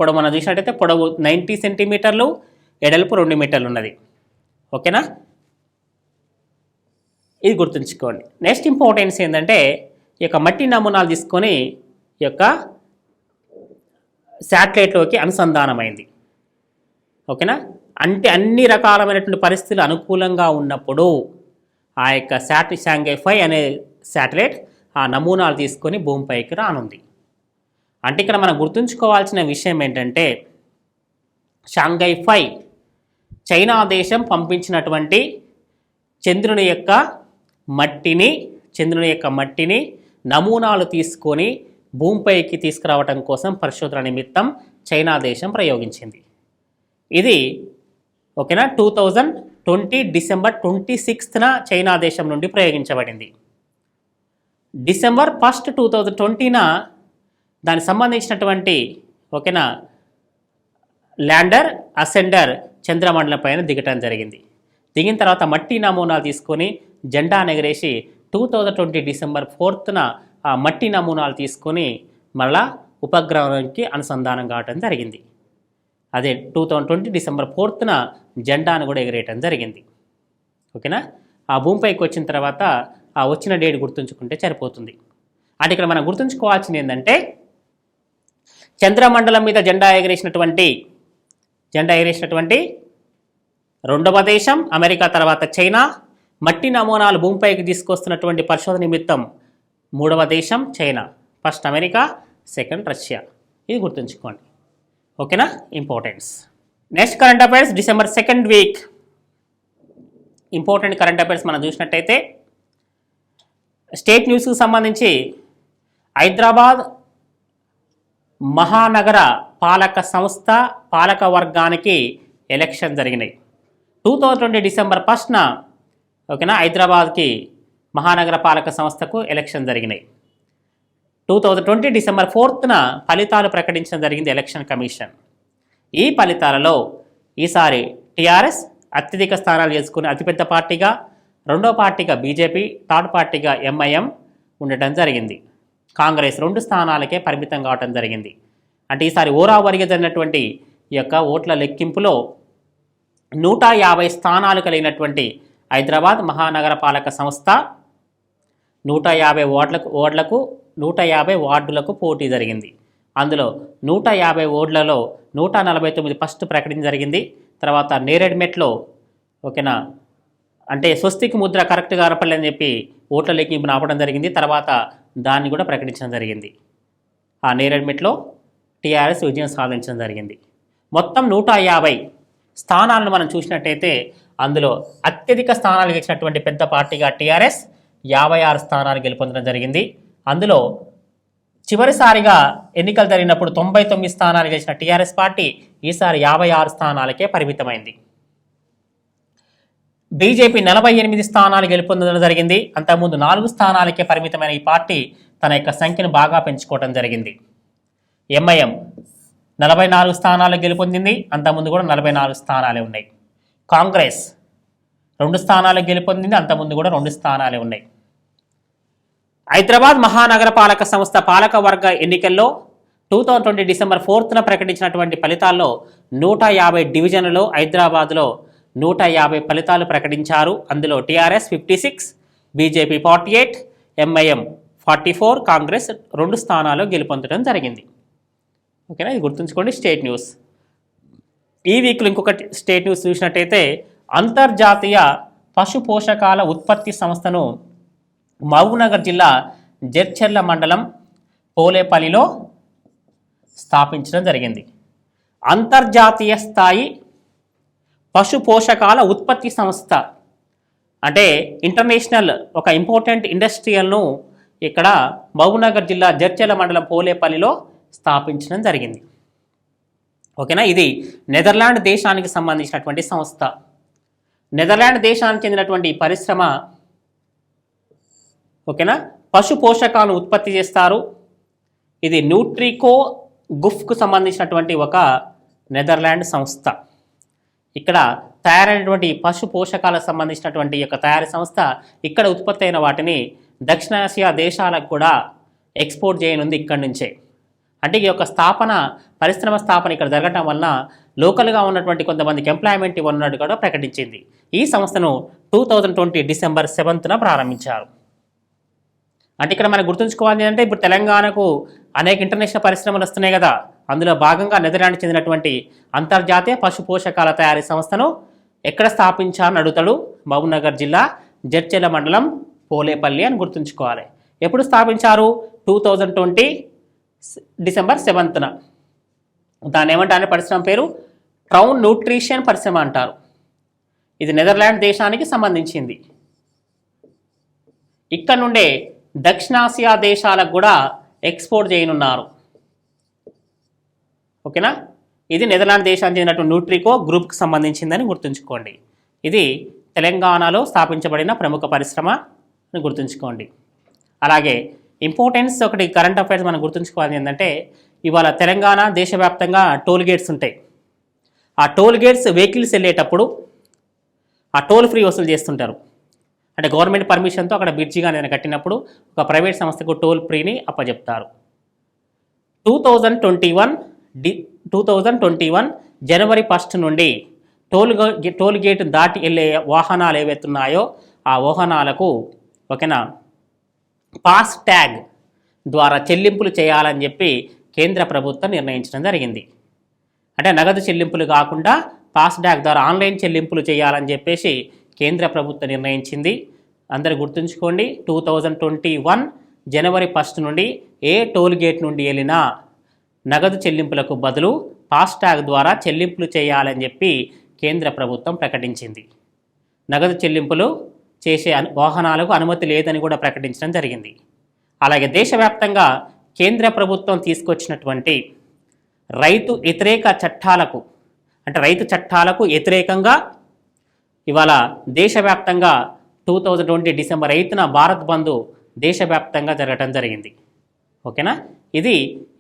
Speaker 1: పొడవు మనం చూసినట్టయితే పొడవు 90 సెంటీమీటర్లు, ఎడల్పు 2 మీటర్లు ఉన్నది. ఓకేనా? ఇది గుర్తుంచుకోండి. నెక్స్ట్ ఇంపార్టెన్స్ ఏంటంటే ఈ యొక్క మట్టి నమూనాలు తీసుకొని ఈ యొక్క శాటిలైట్లోకి అనుసంధానమైంది. ఓకేనా? అంటే అన్ని రకాలమైనటువంటి పరిస్థితులు అనుకూలంగా ఉన్నప్పుడు ఆ యొక్క షాంఘై 5 అనే శాటిలైట్ ఆ నమూనాలు తీసుకొని భూమిపైకి రానుంది. అంటే ఇక్కడ మనం గుర్తుంచుకోవాల్సిన విషయం ఏంటంటే షాంఘై 5 చైనా దేశం పంపించినటువంటి చంద్రుని యొక్క మట్టిని నమూనాలు తీసుకొని భూమిపైకి తీసుకురావడం కోసం పరిశోధన నిమిత్తం చైనా దేశం ప్రయోగించింది. ఇది ఓకేనా 2020 డిసెంబర్ 26న చైనా దేశం నుండి ప్రయోగించబడింది. డిసెంబర్ 1 2020న దానికి సంబంధించినటువంటి ఓకేనా ల్యాండర్ అసెండర్ చంద్రమండలం పైన దిగటం జరిగింది. దిగిన తర్వాత మట్టి నమూనాలు తీసుకొని జెండా ఎగరేసి 2020 డిసెంబర్ 4న ఆ మట్టి నమూనాలు తీసుకొని మళ్ళా ఉపగ్రహానికి అనుసంధానం కావటం జరిగింది. అదే 2020 డిసెంబర్ 4న జెండాను కూడా ఎగరేయటం జరిగింది. ఓకేనా? ఆ భూమిపైకి వచ్చిన తర్వాత ఆ వచ్చిన డేట్ గుర్తుంచుకుంటే సరిపోతుంది. అంటే ఇక్కడ మనం గుర్తుంచుకోవాల్సింది ఏంటంటే చంద్రమండలం మీద జెండా ఎగరేసినటువంటి రెండవ దేశం అమెరికా, తర్వాత చైనా. మట్టి నమూనాలు భూమిపైకి తీసుకొస్తున్నటువంటి పరిశోధన నిమిత్తం మూడవ దేశం China. First America, second Russia. ఇది గుర్తుంచుకోండి. ఓకేనా? Importance. Next current affairs December 2nd week. Important current affairs మనం చూసినట్టయితే స్టేట్ న్యూస్కి సంబంధించి హైదరాబాద్ మహానగర పాలక వర్గానికి ఎలక్షన్ జరిగినాయి 2020 డిసెంబర్ 1న. ఓకేనా? హైదరాబాద్కి మహానగర పాలక సంస్థకు ఎలక్షన్ జరిగినాయి. 2020 డిసెంబర్ 4న ఫలితాలు ప్రకటించడం జరిగింది ఎలక్షన్ కమిషన్. ఈ ఫలితాలలో ఈసారి టీఆర్ఎస్ అత్యధిక స్థానాలు చేసుకుని అతిపెద్ద పార్టీగా, రెండో పార్టీగా బీజేపీ, థర్డ్ పార్టీగా ఎంఐఎం ఉండటం జరిగింది. కాంగ్రెస్ 2 స్థానాలకే పరిమితం కావటం జరిగింది. అంటే ఈసారి ఓరావరిగా జరిగినటువంటి ఈ యొక్క ఓట్ల లెక్కింపులో 150 స్థానాలు కలిగినటువంటి హైదరాబాద్ మహానగర పాలక సంస్థ 150 వార్డులకు పోటీ జరిగింది. అందులో 150 ఓట్లలో 149 ఫస్ట్ ప్రకటన జరిగింది. తర్వాత నేరేడ్మెట్లో ఓకేనా అంటే స్వస్తిక్ ముద్ర కరెక్ట్గా అరపలేని చెప్పి ఓట్ల లెక్కింపును ఆపడం జరిగింది. తర్వాత దాన్ని కూడా ప్రకటించడం జరిగింది. ఆ నేరేడ్మెట్లో టీఆర్ఎస్ విజయం సాధించడం జరిగింది. మొత్తం 150 స్థానాలను మనం చూసినట్టయితే అందులో అత్యధిక స్థానాలు గెలిచినటువంటి పెద్ద పార్టీగా టీఆర్ఎస్ 56 స్థానాలు గెలుపొందడం జరిగింది. అందులో చివరిసారిగా ఎన్నికలు జరిగినప్పుడు 99 స్థానాలు గెలిచిన టీఆర్ఎస్ పార్టీ ఈసారి 56 స్థానాలకే పరిమితమైంది. బీజేపీ 48 స్థానాలు గెలుపొందడం జరిగింది. అంతకుముందు 4 స్థానాలకే పరిమితమైన ఈ పార్టీ తన యొక్క సంఖ్యను బాగా పెంచుకోవడం జరిగింది. ఎంఐఎం 44 స్థానాలు గెలుపొందింది. అంతకుముందు కూడా 44 స్థానాలే ఉన్నాయి. కాంగ్రెస్ 2 స్థానాలు గెలుపొందింది. అంతకుముందు కూడా 2 స్థానాలే ఉన్నాయి. హైదరాబాద్ మహానగరపాలక సంస్థ పాలకవర్గ ఎన్నికల్లో 2020 డిసెంబర్ 4న ప్రకటించినటువంటి ఫలితాల్లో 150 డివిజన్లలో హైదరాబాద్లో 150 ఫలితాలు ప్రకటించారు. అందులో టీఆర్ఎస్ 56, బీజేపీ 48, ఎంఐఎం 44, కాంగ్రెస్ 2 స్థానాలు గెలుపొందడం జరిగింది. ఓకేనా, ఇది గుర్తుంచుకోండి. State news. ఈ వీక్లో ఇంకొక స్టేట్ న్యూస్ చూసినట్టయితే అంతర్జాతీయ పశు పోషకాల ఉత్పత్తి సంస్థను మహబూబ్నగర్ జిల్లా జడ్చర్ల మండలం పోలేపల్లిలో స్థాపించడం జరిగింది. అంతర్జాతీయ స్థాయి పశు పోషకాల ఉత్పత్తి సంస్థ అంటే ఇంటర్నేషనల్ ఒక ఇంపార్టెంట్ ఇండస్ట్రియల్ను ఇక్కడ మహబూబ్నగర్ జిల్లా జడ్చర్ల మండలం పోలేపల్లిలో స్థాపించడం జరిగింది. ఓకేనా, ఇది నెదర్లాండ్ దేశానికి సంబంధించినటువంటి సంస్థ. నెదర్లాండ్ దేశానికి చెందినటువంటి పరిశ్రమ ఓకేనా పశు పోషకాలను ఉత్పత్తి చేస్తారు. ఇది న్యూట్రికో గుఫ్కు సంబంధించినటువంటి ఒక నెదర్లాండ్ సంస్థ. ఇక్కడ తయారైనటువంటి పశు పోషకాలకు సంబంధించినటువంటి యొక్క తయారీ సంస్థ ఇక్కడ ఉత్పత్తి అయిన వాటిని దక్షిణాసియా దేశాలకు కూడా ఎక్స్పోర్ట్ చేయనుంది ఇక్కడి నుంచే. అంటే ఈ యొక్క పరిశ్రమ స్థాపన ఇక్కడ జరగటం వలన లోకల్గా ఉన్నటువంటి కొంతమందికి ఎంప్లాయ్మెంట్ ఇవ్వనున్నట్టు కూడా ప్రకటించింది. ఈ సంస్థను 2020 డిసెంబర్ 7న ప్రారంభించారు. అంటే ఇక్కడ మనం గుర్తుంచుకోవాలి అంటే ఇప్పుడు తెలంగాణకు అనేక ఇంటర్నేషనల్ పరిశ్రమలు వస్తున్నాయి కదా, అందులో భాగంగా నెదర్లాండ్కి చెందినటువంటి అంతర్జాతీయ పశు పోషకాల తయారీ సంస్థను ఎక్కడ స్థాపించారని అడుగుతాడు. మహబూబ్నగర్ జిల్లా జడ్చర్ల మండలం పోలేపల్లి అని గుర్తుంచుకోవాలి. ఎప్పుడు స్థాపించారు? 2020 డిసెంబర్ 7న. దాన్ని ఏమంటారు? పరిశ్రమ పేరు ట్రౌన్ న్యూట్రిషన్ పరిశ్రమ అంటారు. ఇది నెదర్లాండ్ దేశానికి సంబంధించింది. ఇక్కడ నుండే దక్షిణాసియా దేశాలకు కూడా ఎక్స్పోర్ట్ చేయనున్నారు. ఓకేనా, ఇది నెదర్లాండ్ దేశానికి చెందినటువంటి న్యూట్రికో గ్రూప్కి సంబంధించిందని గుర్తుంచుకోండి. ఇది తెలంగాణలో స్థాపించబడిన ప్రముఖ పరిశ్రమ అని గుర్తుంచుకోండి. అలాగే ఇంపార్టెన్స్ ఒకటి కరెంట్ అఫైర్స్ మనం గుర్తుంచుకోవాలి ఏంటంటే ఇవాళ తెలంగాణ దేశవ్యాప్తంగా టోల్ గేట్స్ ఉంటాయి. ఆ టోల్ గేట్స్ వెహికల్స్ వెళ్ళేటప్పుడు ఆ టోల్ ఫ్రీ వసూలు చేస్తుంటారు. అంటే గవర్నమెంట్ పర్మిషన్తో అక్కడ బ్రిడ్జిగా నేను కట్టినప్పుడు ఒక ప్రైవేట్ సంస్థకు టోల్ ఫ్రీని అప్పచెప్తారు. 2021 జనవరి 1 నుండి టోల్ గేట్ దాటి వెళ్ళే వాహనాలు ఏవైతున్నాయో ఆ వాహనాలకు ఓకేనా పాస్ ట్యాగ్ ద్వారా చెల్లింపులు చేయాలని చెప్పి కేంద్ర ప్రభుత్వం నిర్ణయించడం జరిగింది. అంటే నగదు చెల్లింపులు కాకుండా పాస్ ట్యాగ్ ద్వారా ఆన్లైన్ చెల్లింపులు చేయాలని చెప్పేసి కేంద్ర ప్రభుత్వం నిర్ణయించింది. అందరూ గుర్తుంచుకోండి. 2021 జనవరి 1 నుండి ఏ టోల్ గేట్ నుండి వెళ్ళినా నగదు చెల్లింపులకు బదులు ఫాస్టాగ్ ద్వారా చెల్లింపులు చేయాలని చెప్పి కేంద్ర ప్రభుత్వం ప్రకటించింది. నగదు చెల్లింపులు చేసే వాహనాలకు అనుమతి లేదని కూడా ప్రకటించడం జరిగింది. అలాగే దేశవ్యాప్తంగా కేంద్ర ప్రభుత్వం తీసుకొచ్చినటువంటి రైతు వ్యతిరేక చట్టాలకు అంటే రైతు చట్టాలకు వ్యతిరేకంగా ఇవాళ దేశవ్యాప్తంగా 2020 డిసెంబర్ 8న భారత్ బంద్ దేశవ్యాప్తంగా జరగడం జరిగింది. ఓకేనా, ఇది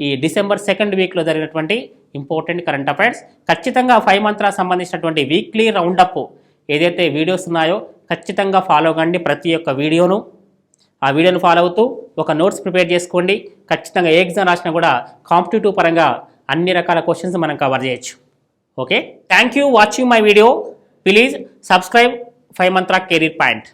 Speaker 1: ఈ డిసెంబర్ 2nd వీక్లో జరిగినటువంటి ఇంపార్టెంట్ కరెంట్ అఫైర్స్. ఖచ్చితంగా 5 మంత్రాలకు సంబంధించినటువంటి వీక్లీ రౌండప్ ఏదైతే వీడియోస్ ఉన్నాయో ఖచ్చితంగా ఫాలో కండి. ప్రతి ఒక్క ఆ వీడియోను ఫాలో అవుతూ ఒక నోట్స్ ప్రిపేర్ చేసుకోండి. ఖచ్చితంగా ఏ ఎగ్జామ్ రాసినా కూడా కాంపిటేటివ్ పరంగా అన్ని రకాల క్వశ్చన్స్ మనం కవర్ చేయొచ్చు. Okay, thank you watching my video. Please subscribe 5 Mantra career point.